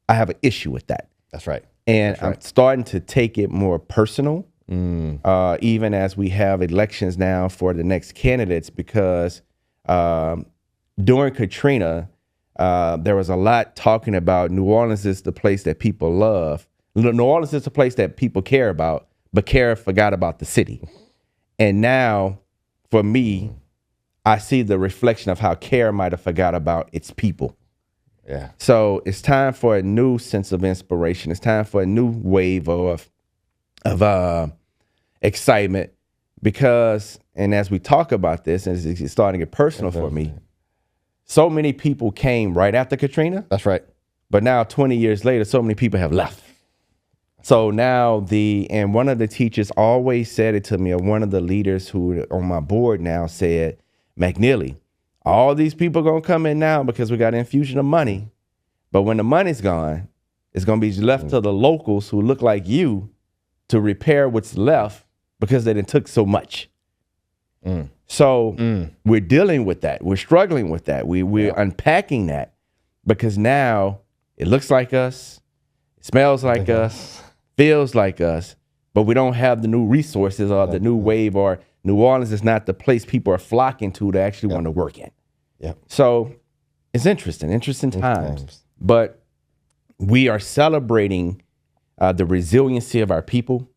Speaker 2: I have an issue with that.
Speaker 1: That's right.
Speaker 2: And I'm starting to take it more personal, even as we have elections now for the next candidates, because during Katrina, there was a lot talking about New Orleans is the place that people love. New Orleans is the place that people care about, but forgot about the city. And now, for me, I see the reflection of how CARE might have forgot about its people. Yeah. So it's time for a new sense of inspiration. It's time for a new wave of excitement, because, and as we talk about this, and it's starting to get personal for me, so many people came right after Katrina.
Speaker 1: That's right.
Speaker 2: But now 20 years later, so many people have left. So now and one of the teachers always said it to me, or one of the leaders who on my board now said, McKneely, all these people gonna come in now because we got an infusion of money. But when the money's gone, it's gonna be left to the locals who look like you to repair what's left because they done took so much. So we're dealing with that. We're struggling with that. We're unpacking that, because now it looks like us, it smells like us, feels like us, but we don't have the new resources or the new wave, or New Orleans is not the place people are flocking to actually want to work in. So it's interesting times. But we are celebrating the resiliency of our people.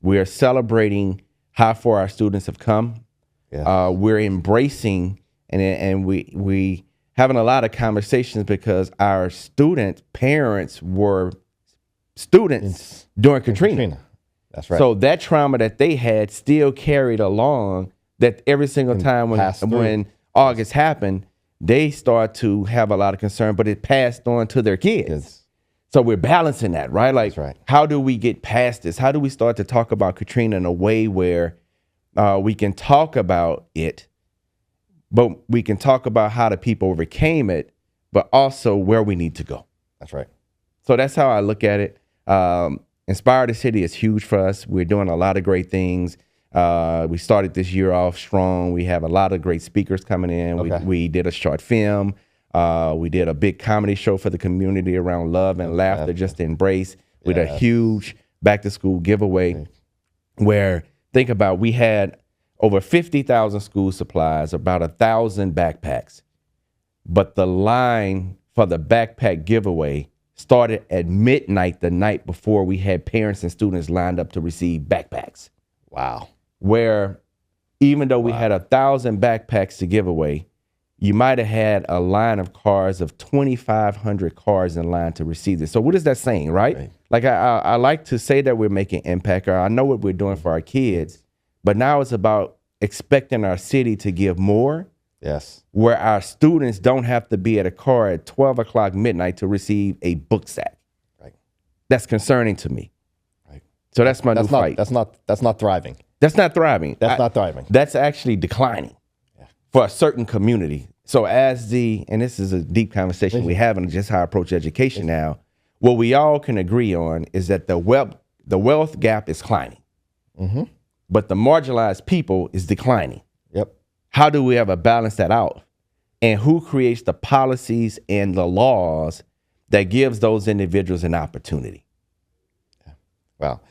Speaker 2: We are celebrating how far our students have come. We're embracing and we having a lot of conversations, because our student parents were students during Katrina. That's right. So that trauma that they had still carried along, that every single time when August happened, they start to have a lot of concern, but it passed on to their kids. So we're balancing that, right? Like, how do we get past this? How do we start to talk about Katrina in a way where we can talk about it, but we can talk about how the people overcame it, but also where we need to go.
Speaker 1: That's right.
Speaker 2: So that's how I look at it. Inspire the City is huge for us. We're doing a lot of great things. We started this year off strong. We have a lot of great speakers coming in. We did a short film. We did a big comedy show for the community around love and laughter, just to embrace, with a huge back to school giveaway where, think about, we had over 50,000 school supplies, about 1,000 backpacks. But the line for the backpack giveaway started at midnight the night before we had parents and students lined up to receive backpacks.
Speaker 1: Wow.
Speaker 2: Where even though we had 1,000 backpacks to give away, you might have had a line of cars of 2,500 cars in line to receive this. So what is that saying, right? Like I like to say that we're making impact, or I know what we're doing for our kids, but now it's about expecting our city to give more.
Speaker 1: Yes.
Speaker 2: Where our students don't have to be at a car at 12 o'clock midnight to receive a book sack.
Speaker 1: Right.
Speaker 2: That's concerning to me. Right. So that's my new fight.
Speaker 1: That's not thriving.
Speaker 2: That's not thriving.
Speaker 1: That's not thriving.
Speaker 2: That's actually declining for a certain community. So and this is a deep conversation we have on just how I approach education now, what we all can agree on is that the wealth gap is climbing, but the marginalized people is declining.
Speaker 1: Yep.
Speaker 2: How do we ever balance that out? and who creates the policies and the laws that gives those individuals an opportunity.
Speaker 1: Well,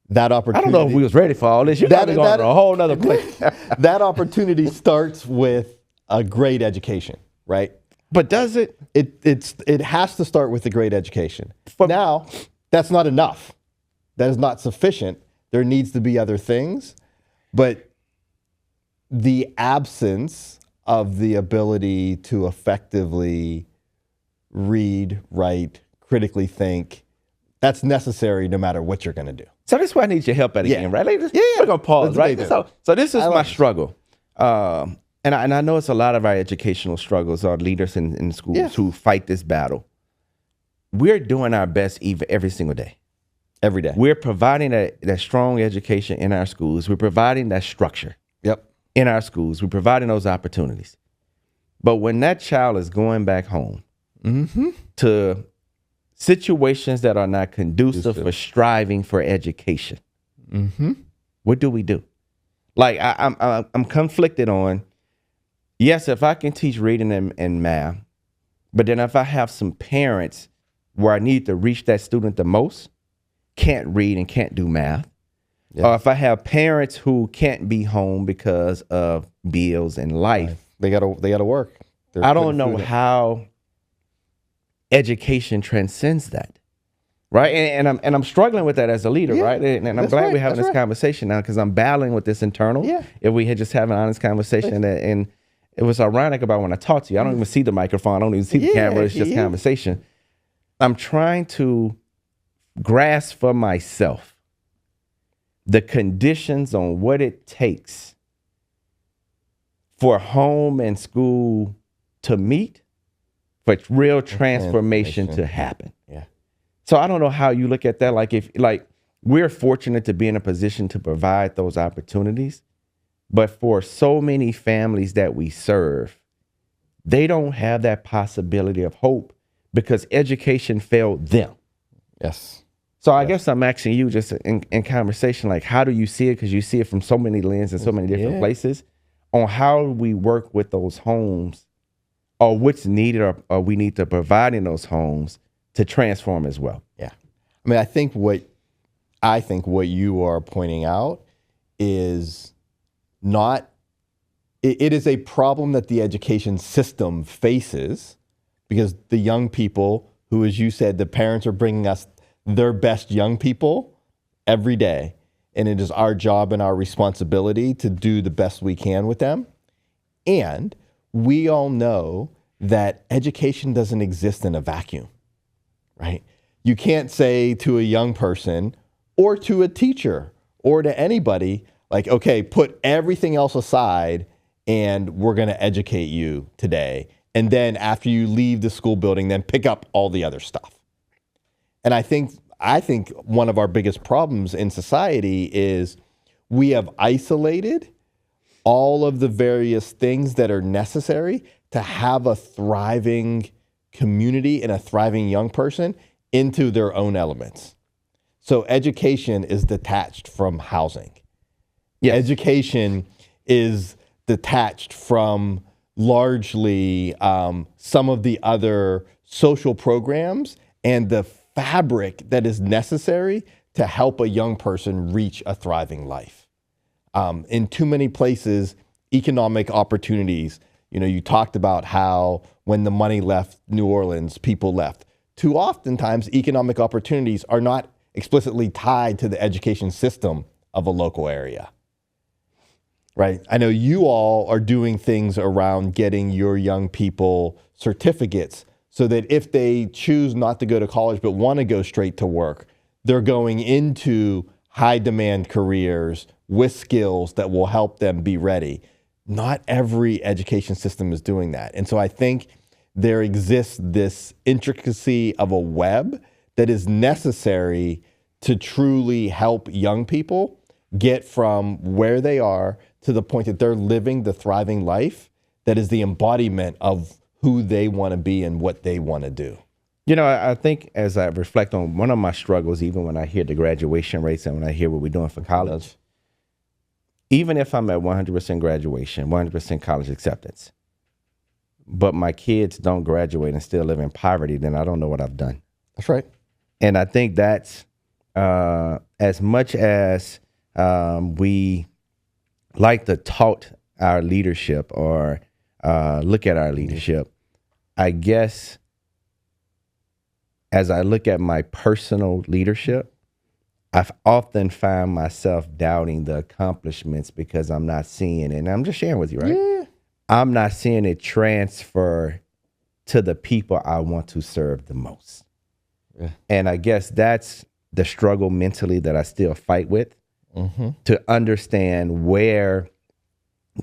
Speaker 1: that opportunity.
Speaker 2: I don't know if we was ready for all this. You're going to a whole nother place.
Speaker 1: That opportunity starts with a great education, right?
Speaker 2: But does it?
Speaker 1: It has to start with a great education. Now, that's not enough. That is not sufficient. There needs to be other things. But the absence of the ability to effectively read, write, critically think, that's necessary no matter what you're going to do.
Speaker 2: So this is why I need your help at again, right? We're going to pause, right? So this is my struggle. And I know it's a lot of our educational struggles, our leaders in schools who fight this battle. We're doing our best every single day.
Speaker 1: Every day.
Speaker 2: We're providing that strong education in our schools. We're providing that structure in our schools. We're providing those opportunities. But when that child is going back home to situations that are not conducive for striving for education, what do we do? Like I'm conflicted on, yes, if I can teach reading and math, but then if I have some parents where I need to reach that student the most, can't read and can't do math, or if I have parents who can't be home because of bills and life,
Speaker 1: they gotta work.
Speaker 2: I don't know how education transcends that, right? And I'm struggling with that as a leader, right? And I'm glad we're having this conversation now because I'm battling with this internal. If we had just having an honest conversation, and it was ironic about when I talk to you, I don't even see the microphone, I don't even see the camera. It's just conversation. I'm trying to grasp for myself the conditions on what it takes for home and school to meet, for real transformation to happen. So I don't know how you look at that. Like we're fortunate to be in a position to provide those opportunities, but for so many families that we serve, they don't have that possibility of hope because education failed them. So I guess I'm asking you just in conversation, like, how do you see it? Because you see it from so many lenses and so many different places on how we work with those homes or what's needed or we need to provide in those homes to transform as well.
Speaker 1: I mean, I think what you are pointing out is not, it is a problem that the education system faces because the young people who, as you said, the parents are bringing us their best young people every day. And it is our job and our responsibility to do the best we can with them. And we all know that education doesn't exist in a vacuum, right? You can't say to a young person or to a teacher or to anybody, like, okay, put everything else aside and we're going to educate you today. And then after you leave the school building, then pick up all the other stuff. And I think one of our biggest problems in society is we have isolated all of the various things that are necessary to have a thriving community and a thriving young person into their own elements. So education is detached from housing. Education is detached from largely some of the other social programs and the fabric that is necessary to help a young person reach a thriving life. In too many places, economic opportunities, you talked about how when the money left New Orleans, people left. Too oftentimes, economic opportunities are not explicitly tied to the education system of a local area, right? I know you all are doing things around getting your young people certificates so that if they choose not to go to college but want to go straight to work, they're going into high demand careers with skills that will help them be ready. Not every education system is doing that. And so I think there exists this intricacy of a web that is necessary to truly help young people get from where they are to the point that they're living the thriving life that is the embodiment of who they want to be and what they want to do.
Speaker 2: I think as I reflect on one of my struggles, even when I hear the graduation rates and when I hear what we're doing for college, even if I'm at 100% graduation, 100% college acceptance, but my kids don't graduate and still live in poverty, then I don't know what I've done.
Speaker 1: That's right.
Speaker 2: And I think that's as much as we like to tout our leadership or look at our leadership, I guess as I look at my personal leadership, I've often found myself doubting the accomplishments because I'm not seeing it. And I'm just sharing with you, right?
Speaker 1: Yeah.
Speaker 2: I'm not seeing it transfer to the people I want to serve the most.
Speaker 1: Yeah.
Speaker 2: And I guess that's the struggle mentally that I still fight with, to understand where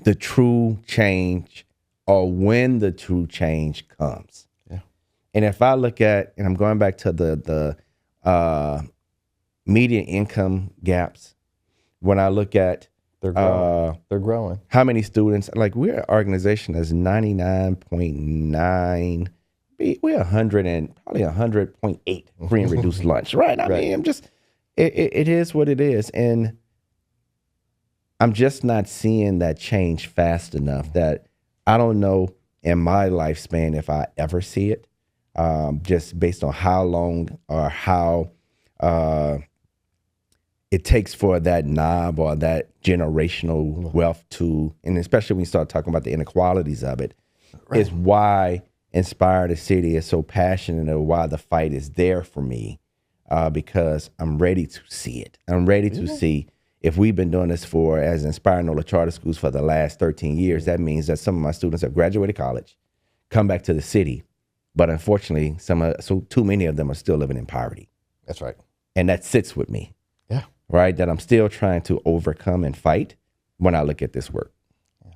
Speaker 2: the true change or when the true change comes.
Speaker 1: Yeah.
Speaker 2: And if I look at, and I'm going back to the median income gaps, when I look at
Speaker 1: They're growing. They're growing.
Speaker 2: how many students, like we're an organization that's 99.9, we're 100 and probably 100.8 free and reduced lunch, right? I mean, I'm just, it is what it is. And I'm just not seeing that change fast enough that I don't know in my lifespan if I ever see it, just based on how long or how it takes for that knob or that generational wealth to, and especially when you start talking about the inequalities of it, is why Inspire the City is so passionate and why the fight is there for me, because I'm ready to see it. I'm ready to see if we've been doing this for, as InspireNOLA Charter Schools for the last 13 years, that means that some of my students have graduated college, come back to the city, but unfortunately, so too many of them are still living in poverty.
Speaker 1: That's right.
Speaker 2: And that sits with me.
Speaker 1: Yeah.
Speaker 2: Right? That I'm still trying to overcome and fight when I look at this work.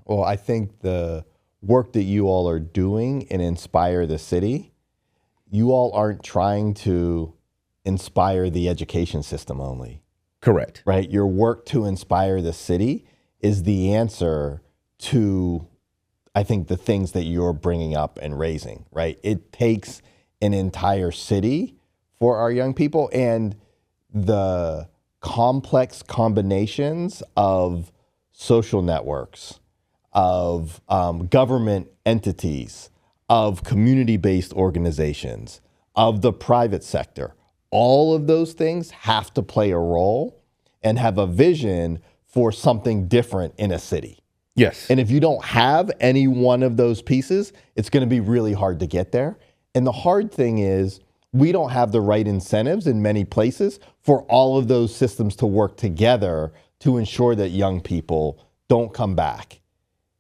Speaker 1: Well, I think the work that you all are doing and Inspire the City, you all aren't trying to inspire the education system only.
Speaker 2: Correct.
Speaker 1: Right? Your work to inspire the city is the answer to, I think, the things that you're bringing up and raising, right? It takes an entire city for our young people, and the complex combinations of social networks, of government entities, of community-based organizations, of the private sector. All of those things have to play a role and have a vision for something different in a city.
Speaker 2: Yes.
Speaker 1: And if you don't have any one of those pieces, it's going to be really hard to get there. And the hard thing is we don't have the right incentives in many places for all of those systems to work together to ensure that young people don't come back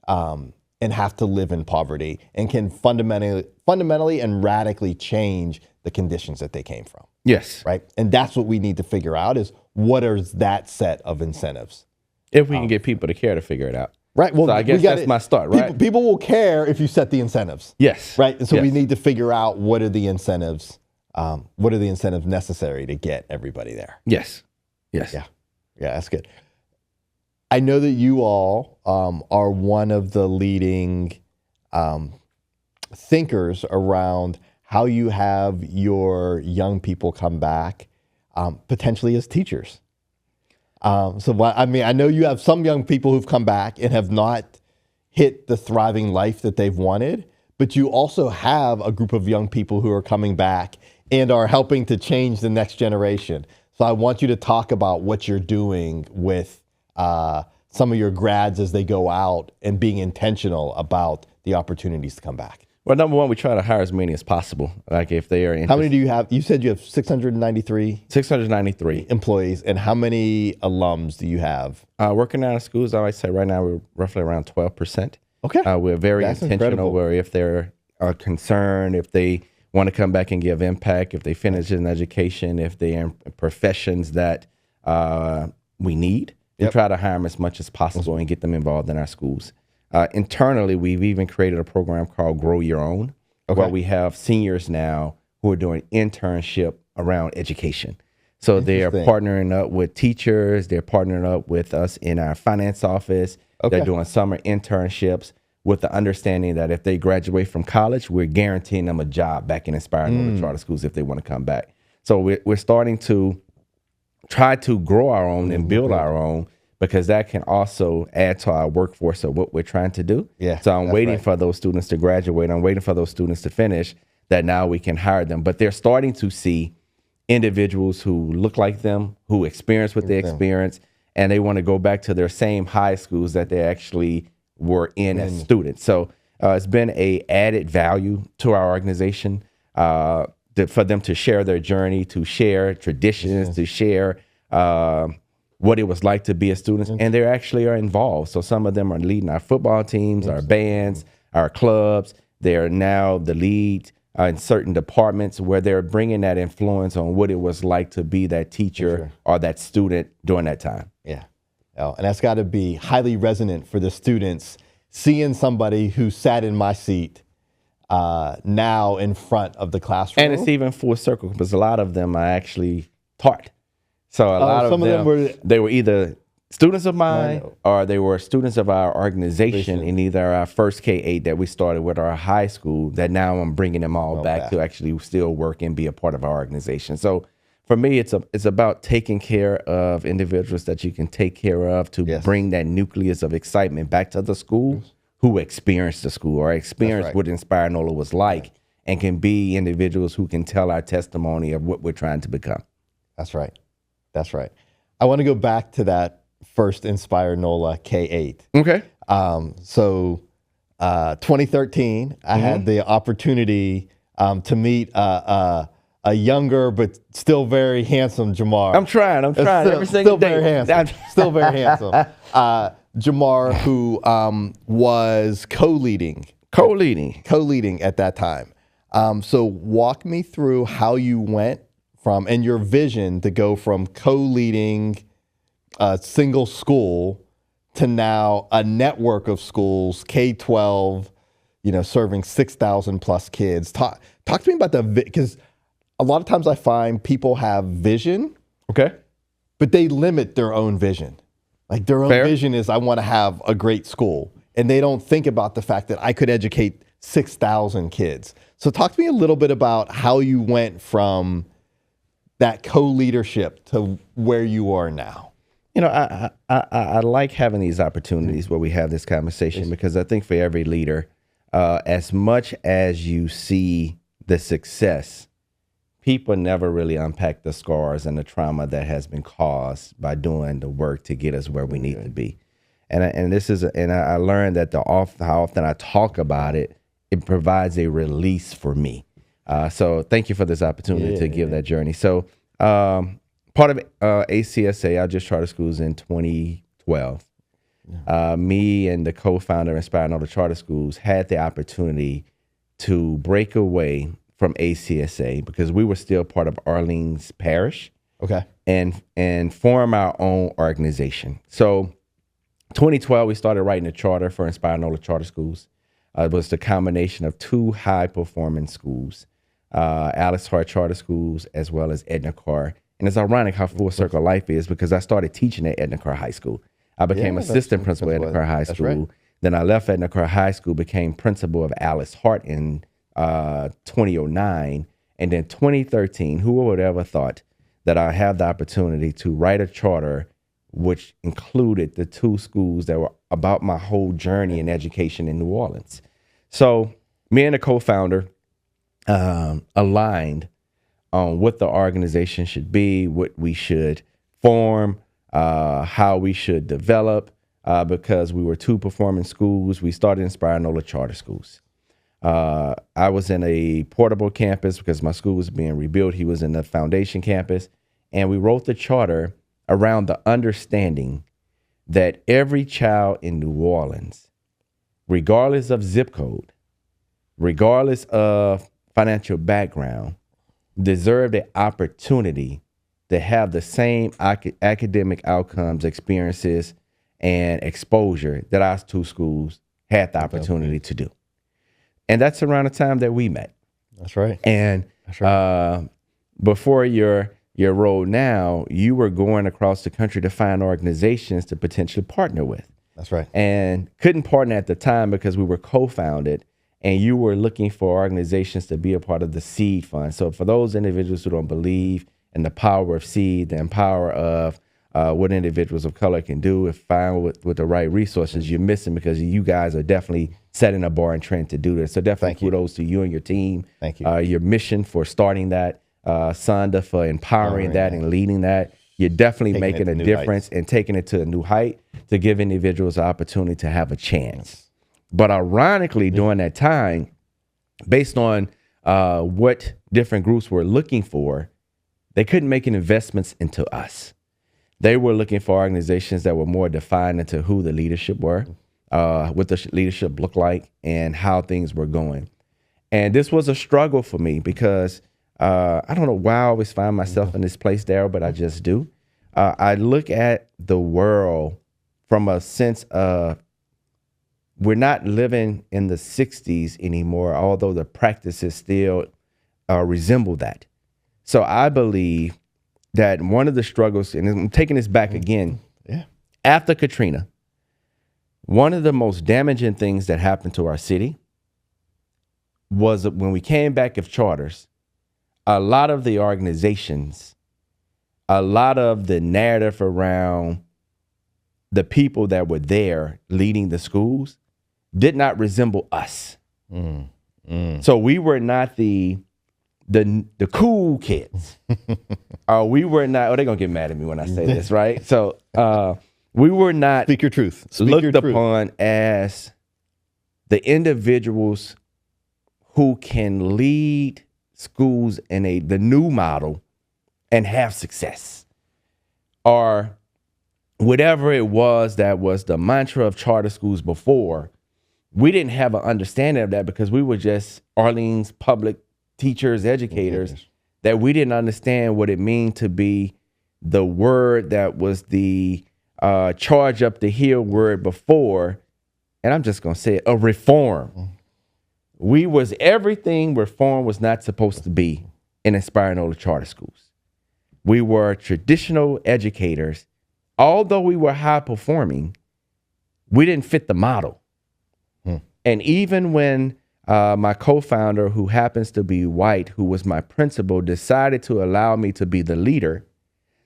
Speaker 1: and have to live in poverty and can fundamentally and radically change the conditions that they came from.
Speaker 2: Yes.
Speaker 1: Right. And that's what we need to figure out is what is that set of incentives?
Speaker 2: If we can get people to care to figure it out.
Speaker 1: Right. Well,
Speaker 2: so I guess that's my start, right?
Speaker 1: People will care if you set the incentives.
Speaker 2: Yes.
Speaker 1: Right. And so
Speaker 2: Yes.
Speaker 1: we need to figure out what are the incentives necessary to get everybody there.
Speaker 2: Yes. Yes.
Speaker 1: Yeah. Yeah, that's good. I know that you all are one of the leading thinkers around how you have your young people come back potentially as teachers. I know you have some young people who've come back and have not hit the thriving life that they've wanted, but you also have a group of young people who are coming back and are helping to change the next generation. So I want you to talk about what you're doing with some of your grads as they go out and being intentional about the opportunities to come back.
Speaker 2: Well, number one, we try to hire as many as possible. Like if they are interested.
Speaker 1: How many do you have? You said you have 693
Speaker 2: 693
Speaker 1: employees. And how many alums do you have?
Speaker 2: Working out of schools, I would say right now we're roughly around 12%.
Speaker 1: Okay.
Speaker 2: We're very
Speaker 1: That's
Speaker 2: intentional
Speaker 1: incredible.
Speaker 2: where if they're concerned, if they want to come back and give impact, if they finish an education, if they're in professions that we need, we try to hire them as much as possible and get them involved in our schools. Internally, we've even created a program called Grow Your Own, where we have seniors now who are doing internship around education. So they are partnering up with teachers. They're partnering up with us in our finance office. They're doing summer internships with the understanding that if they graduate from college, we're guaranteeing them a job back in InspireNOLA Charter Schools if they want to come back. So we're starting to try to grow our own and build our own, because that can also add to our workforce of what we're trying to do.
Speaker 1: Yeah,
Speaker 2: So I'm
Speaker 1: that's
Speaker 2: waiting
Speaker 1: right.
Speaker 2: for those students to graduate. I'm waiting for those students to finish, that now we can hire them. But they're starting to see individuals who look like them, who experience what they experience, and they want to go back to their same high schools that they actually were in as students. So it's been a added value to our organization for them to share their journey, to share traditions, to share what it was like to be a student, and they actually are involved. So some of them are leading our football teams, our bands, our clubs. They're now the lead in certain departments where they're bringing that influence on what it was like to be that teacher or that student during that time.
Speaker 1: Yeah. Oh, and that's got to be highly resonant for the students, seeing somebody who sat in my seat now in front of the classroom.
Speaker 2: And it's even full circle because a lot of them I actually taught. So a lot of them, they were either students of mine or they were students of our organization in either our first K-8 that we started with, our high school, that now I'm bringing them all back to actually still work and be a part of our organization. So for me, it's about taking care of individuals that you can take care of to bring that nucleus of excitement back to the school who experienced the school or experienced what InspireNOLA was like and can be individuals who can tell our testimony of what we're trying to become.
Speaker 1: That's right. That's right. I want to go back to that first InspireNOLA K-8.
Speaker 2: Okay.
Speaker 1: So 2013, I had the opportunity to meet a younger but still very handsome Jamar.
Speaker 2: I'm trying every single day.
Speaker 1: Very handsome. Still very handsome. Jamar, who was co-leading at that time. So walk me through how you went from, and your vision to go from co-leading a single school to now a network of schools, K-12, serving 6,000 plus kids. Talk to me about because a lot of times I find people have vision, but they limit their own vision. Like their own vision is, I want to have a great school. And they don't think about the fact that I could educate 6,000 kids. So talk to me a little bit about how you went from that co-leadership to where you are now.
Speaker 2: I like having these opportunities where we have this conversation because I think for every leader, as much as you see the success, people never really unpack the scars and the trauma that has been caused by doing the work to get us where we need to be. And I learned that how often I talk about it, it provides a release for me. So thank you for this opportunity to give that journey. So part of ACSA, our just charter schools in 2012, me and the co-founder of InspireNOLA Charter Schools had the opportunity to break away from ACSA because we were still part of Orleans Parish. And form our own organization. So 2012, we started writing a charter for InspireNOLA Charter Schools. It was the combination of two high-performing schools, Alice Hart Charter Schools as well as Edna Carr. And it's ironic how full circle life is because I started teaching at Edna Carr High School. I became assistant principal at Edna Carr High School. Then I left Edna Carr High School, became principal of Alice Hart in 2009. And then 2013, who would have ever thought that I have the opportunity to write a charter which included the two schools that were about my whole journey in education in New Orleans. So me and the co-founder aligned on what the organization should be, what we should form, how we should develop, because we were two performing schools. We started InspireNOLA Charter Schools. I was in a portable campus because my school was being rebuilt. He was in the foundation campus. And we wrote the charter around the understanding that every child in New Orleans, regardless of zip code, regardless of financial background, deserve the opportunity to have the same academic outcomes, experiences, and exposure that our two schools had the opportunity to do. And that's around the time that we met.
Speaker 1: That's right.
Speaker 2: And before your role now, you were going across the country to find organizations to potentially partner with.
Speaker 1: That's right.
Speaker 2: And couldn't partner at the time because we were co-founded, and you were looking for organizations to be a part of the seed fund. So for those individuals who don't believe in the power of seed, the power of what individuals of color can do if found with the right resources. You're missing because you guys are definitely setting a bar and trend to do this. So definitely kudos to you and your team.
Speaker 1: Thank you.
Speaker 2: Your mission for starting that, Sonda for empowering that and leading that. You're definitely making a difference and taking it to a new height to give individuals an opportunity to have a chance. But ironically, during that time, based on what different groups were looking for, they couldn't make investments into us. They were looking for organizations that were more defined into who the leadership were, what the leadership looked like, and how things were going. And this was a struggle for me because I don't know why I always find myself in this place, Darryl, but I just do. I look at the world from a sense of we're not living in the 60s anymore, although the practices still resemble that. So I believe that one of the struggles, and I'm taking this back again, after Katrina, one of the most damaging things that happened to our city was when we came back of charters, a lot of the organizations, a lot of the narrative around the people that were there leading the schools did not resemble us. So we were not the cool kids. We were not, they're gonna get mad at me when I say this, right? So we were not
Speaker 1: Speak your truth.
Speaker 2: looked upon as the individuals who can lead schools in the new model and have success, or whatever it was that was the mantra of charter schools before. We didn't have an understanding of that because we were just Orleans public teachers, educators, that we didn't understand what it meant to be the word that was the charge up the hill word before. And I'm just going to say it, a reform. We was everything reform was not supposed to be in InspireNOLA Charter Schools. We were traditional educators. Although we were high performing, we didn't fit the model. And even when my co-founder, who happens to be white, who was my principal, decided to allow me to be the leader,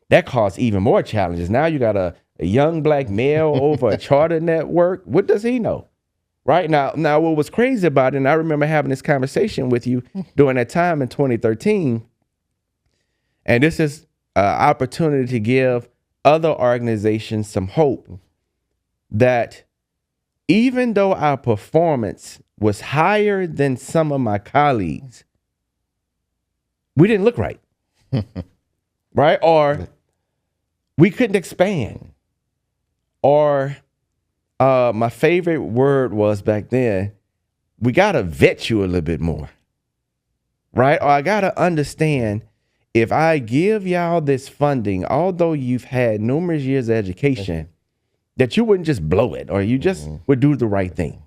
Speaker 2: that caused even more challenges. Now you got a young black male over a charter network. What does he know? Right now, what was crazy about it, and I remember having this conversation with you during that time in 2013, and this is an opportunity to give other organizations some hope that even though our performance was higher than some of my colleagues, we didn't look right, right? Or we couldn't expand. Or my favorite word was back then, we got to vet you a little bit more, right? Or I got to understand, if I give y'all this funding, although you've had numerous years of education, that you wouldn't just blow it, or you just would do the right thing.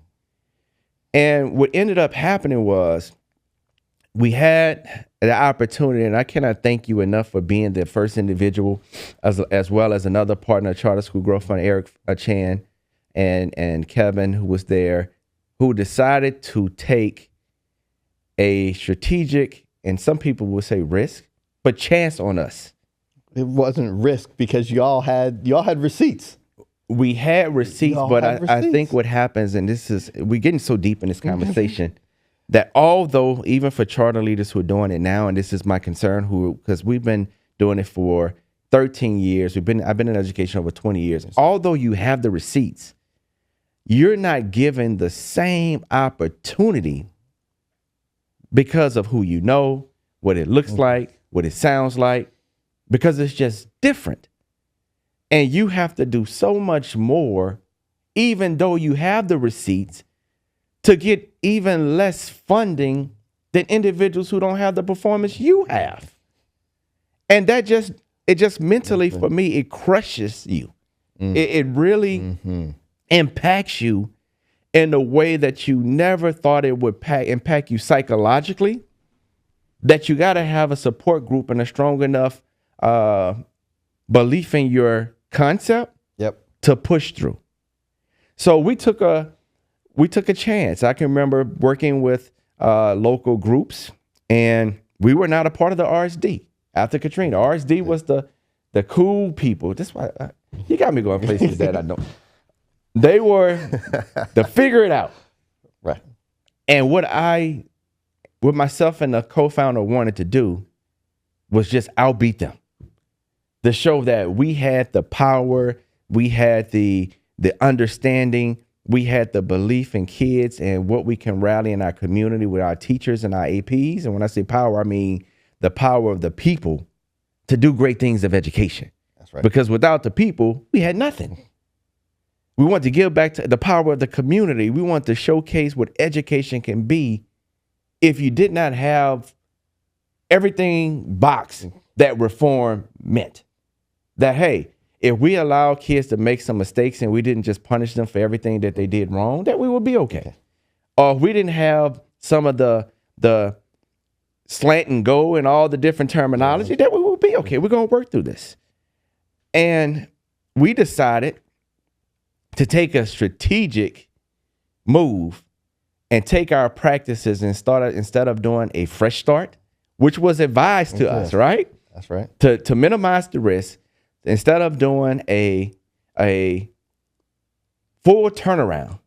Speaker 2: And what ended up happening was we had the opportunity, and I cannot thank you enough for being the first individual, as well as another partner, Charter School Growth Fund, Eric Chan, and Kevin, who was there, who decided to take a strategic, and some people would say risk, but chance on us. It
Speaker 1: wasn't risk because y'all had receipts.
Speaker 2: We had receipts, but I think what happens, and we're getting so deep in this conversation, that although even for charter leaders who are doing it now, and this is my concern, because we've been doing it for 13 years, I've been in education over 20 years. Although you have the receipts, you're not given the same opportunity because of who you know, what it looks like, what it sounds like, because it's just different. And you have to do so much more, even though you have the receipts, to get even less funding than individuals who don't have the performance you have. And it just mentally, for me, it crushes you. It really impacts you in a way that you never thought it would impact you psychologically, that you got to have a support group and a strong enough belief in your concept to push through. So we took a chance. I can remember working with local groups, and we were not a part of the RSD after Katrina. RSD was the the cool people. That's why you got me going places that I don't. They were to figure it out.
Speaker 1: Right.
Speaker 2: And what myself and the co-founder wanted to do was just outbeat them, to show that we had the power, we had the understanding, we had the belief in kids and what we can rally in our community with our teachers and our APs. And when I say power, I mean the power of the people to do great things of education.
Speaker 1: That's right.
Speaker 2: Because without the people, we had nothing. We want to give back to the power of the community. We want to showcase what education can be if you did not have everything boxed that reform meant. That, hey, if we allow kids to make some mistakes and we didn't just punish them for everything that they did wrong, that we would be okay. Or if we didn't have some of the slant and go and all the different terminology, that we would be okay. We're going to work through this. And we decided to take a strategic move and take our practices and start, instead of doing a fresh start, which was advised to us, right?
Speaker 1: That's right.
Speaker 2: To minimize the risk, instead of doing a full turnaround,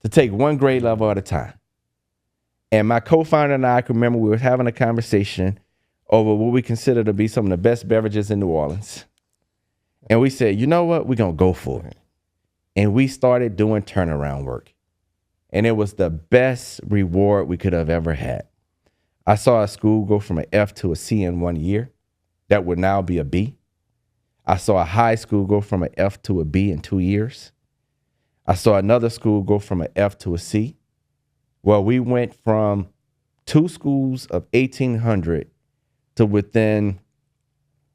Speaker 2: to take one grade level at a time. And my co-founder and I can remember we were having a conversation over what we consider to be some of the best beverages in New Orleans. And we said, you know what? We're going to go for it. And we started doing turnaround work. And it was the best reward we could have ever had. I saw a school go from an F to a C in 1 year. That would now be a B. I saw a high school go from an F to a B in 2 years. I saw another school go from an F to a C. Well, we went from 2 schools of 1,800 to within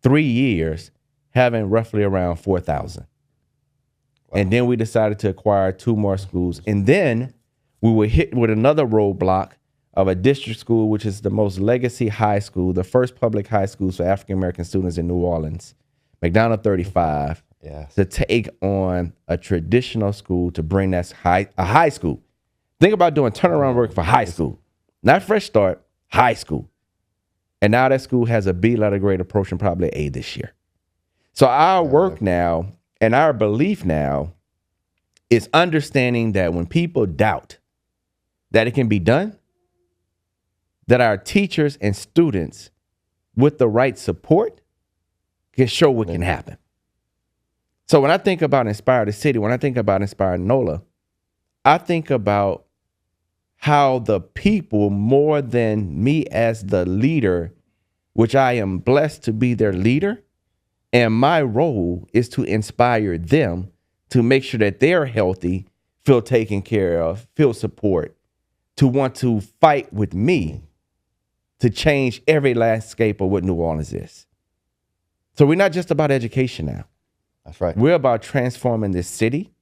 Speaker 2: 3 years having roughly around 4,000. Wow. And then we decided to acquire 2 more schools. And then we were hit with another roadblock of a district school, which is the most legacy high school, the first public high school for African-American students in New Orleans, McDonald 35, to take on a traditional school to bring that a high school. Think about doing turnaround work for high school, not fresh start, high school. And now that school has a B letter grade approaching probably A this year. So our work now and our belief now is understanding that when people doubt that it can be done, that our teachers and students with the right support can show what can happen. So when I think about Inspire the City, when I think about InspireNOLA, I think about how the people, more than me as the leader, which I am blessed to be their leader, and my role is to inspire them to make sure that they're healthy, feel taken care of, feel support, to want to fight with me to change every landscape of what New Orleans is. So we're not just about education now.
Speaker 1: That's right.
Speaker 2: We're about transforming this city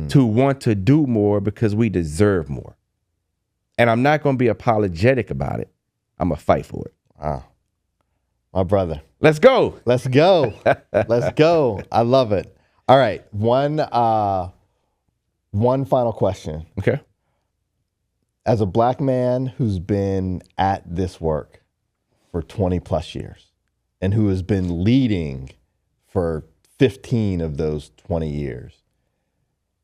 Speaker 2: to want to do more because we deserve more. And I'm not going to be apologetic about it. I'm going to fight for it.
Speaker 1: Wow. My brother.
Speaker 2: Let's go.
Speaker 1: Let's go. Let's go. I love it. All right. One final question.
Speaker 2: Okay.
Speaker 1: As a Black man who's been at this work for 20 plus years and who has been leading for 15 of those 20 years,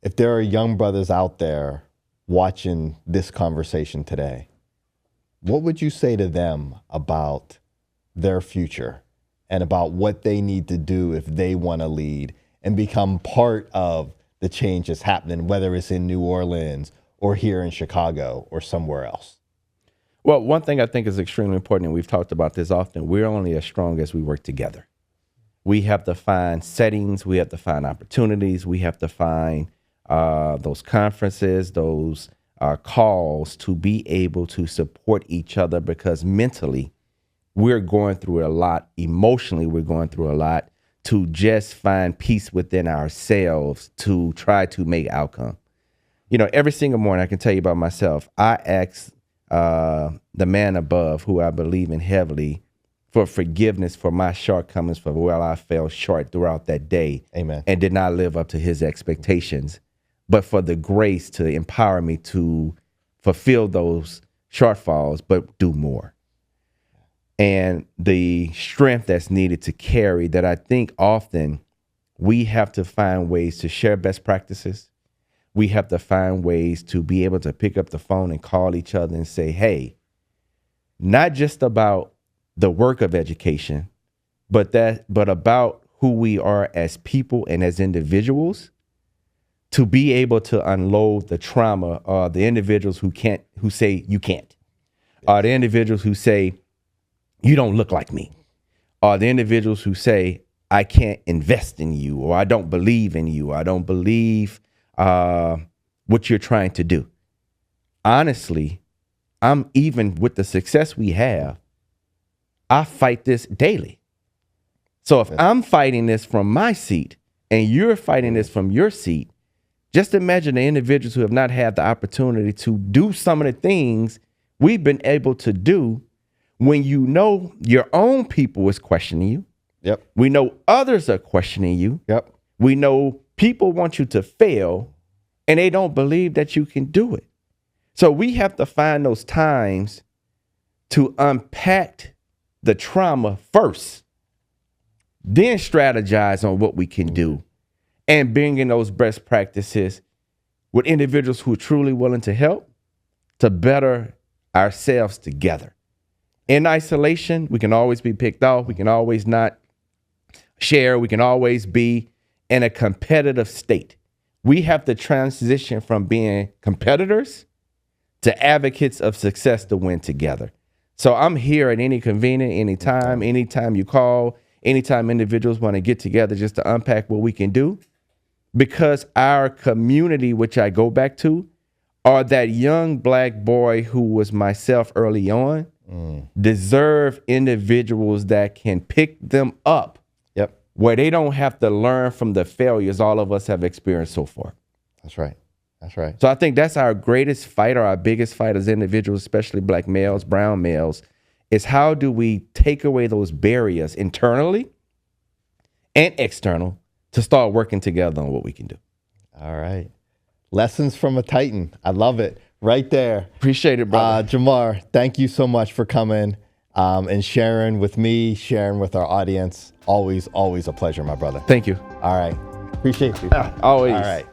Speaker 1: if there are young brothers out there watching this conversation today, what would you say to them about their future and about what they need to do if they want to lead and become part of the change that's happening, whether it's in New Orleans or here in Chicago or somewhere else?
Speaker 2: Well, one thing I think is extremely important, and we've talked about this often, we're only as strong as we work together. We have to find settings, we have to find opportunities, we have to find those conferences, those calls to be able to support each other, because mentally we're going through a lot, emotionally we're going through a lot, to just find peace within ourselves to try to make outcome. You know, every single morning I can tell you about myself, I ask the man above, who I believe in heavily, for forgiveness for my shortcomings, for where I fell short throughout that day.
Speaker 1: Amen.
Speaker 2: And did not live up to his expectations, but for the grace to empower me to fulfill those shortfalls, but do more. and the strength that's needed to carry, that I think often we have to find ways to share best practices. We have to find ways to be able to pick up the phone and call each other and say, hey, not just about the work of education, but about who we are as people and as individuals, to be able to unload the trauma of the individuals who say you can't, or the individuals who say you don't look like me, or the individuals who say I can't invest in you, or I don't believe in you, I don't believe what you're trying to do. Honestly, I'm even with the success we have, I fight this daily. So if I'm fighting this from my seat and you're fighting this from your seat, just imagine the individuals who have not had the opportunity to do some of the things we've been able to do when you know your own people is questioning you.
Speaker 1: Yep.
Speaker 2: We know others are questioning you.
Speaker 1: Yep.
Speaker 2: We know people want you to fail and they don't believe that you can do it. So we have to find those times to unpack the trauma first, then strategize on what we can do, and bring in those best practices with individuals who are truly willing to help to better ourselves together. In isolation, we can always be picked off. We can always not share. We can always be in a competitive state. We have to transition from being competitors to advocates of success to win together. So I'm here at any convenient, anytime you call, anytime individuals want to get together just to unpack what we can do, because our community, which I go back to, are that young Black boy who was myself early on, deserve individuals that can pick them up where they don't have to learn from the failures all of us have experienced so far.
Speaker 1: That's right. That's right.
Speaker 2: So I think that's our greatest fight, or our biggest fight as individuals, especially Black males, brown males, is how do we take away those barriers internally and external to start working together on what we can do.
Speaker 1: All right. Lessons from a Titan. I love it. Right there.
Speaker 2: Appreciate it, brother.
Speaker 1: Jamar, thank you so much for coming and sharing with me, sharing with our audience. Always, always a pleasure, my brother.
Speaker 2: Thank you.
Speaker 1: All right. Appreciate you.
Speaker 2: Always.
Speaker 1: All right.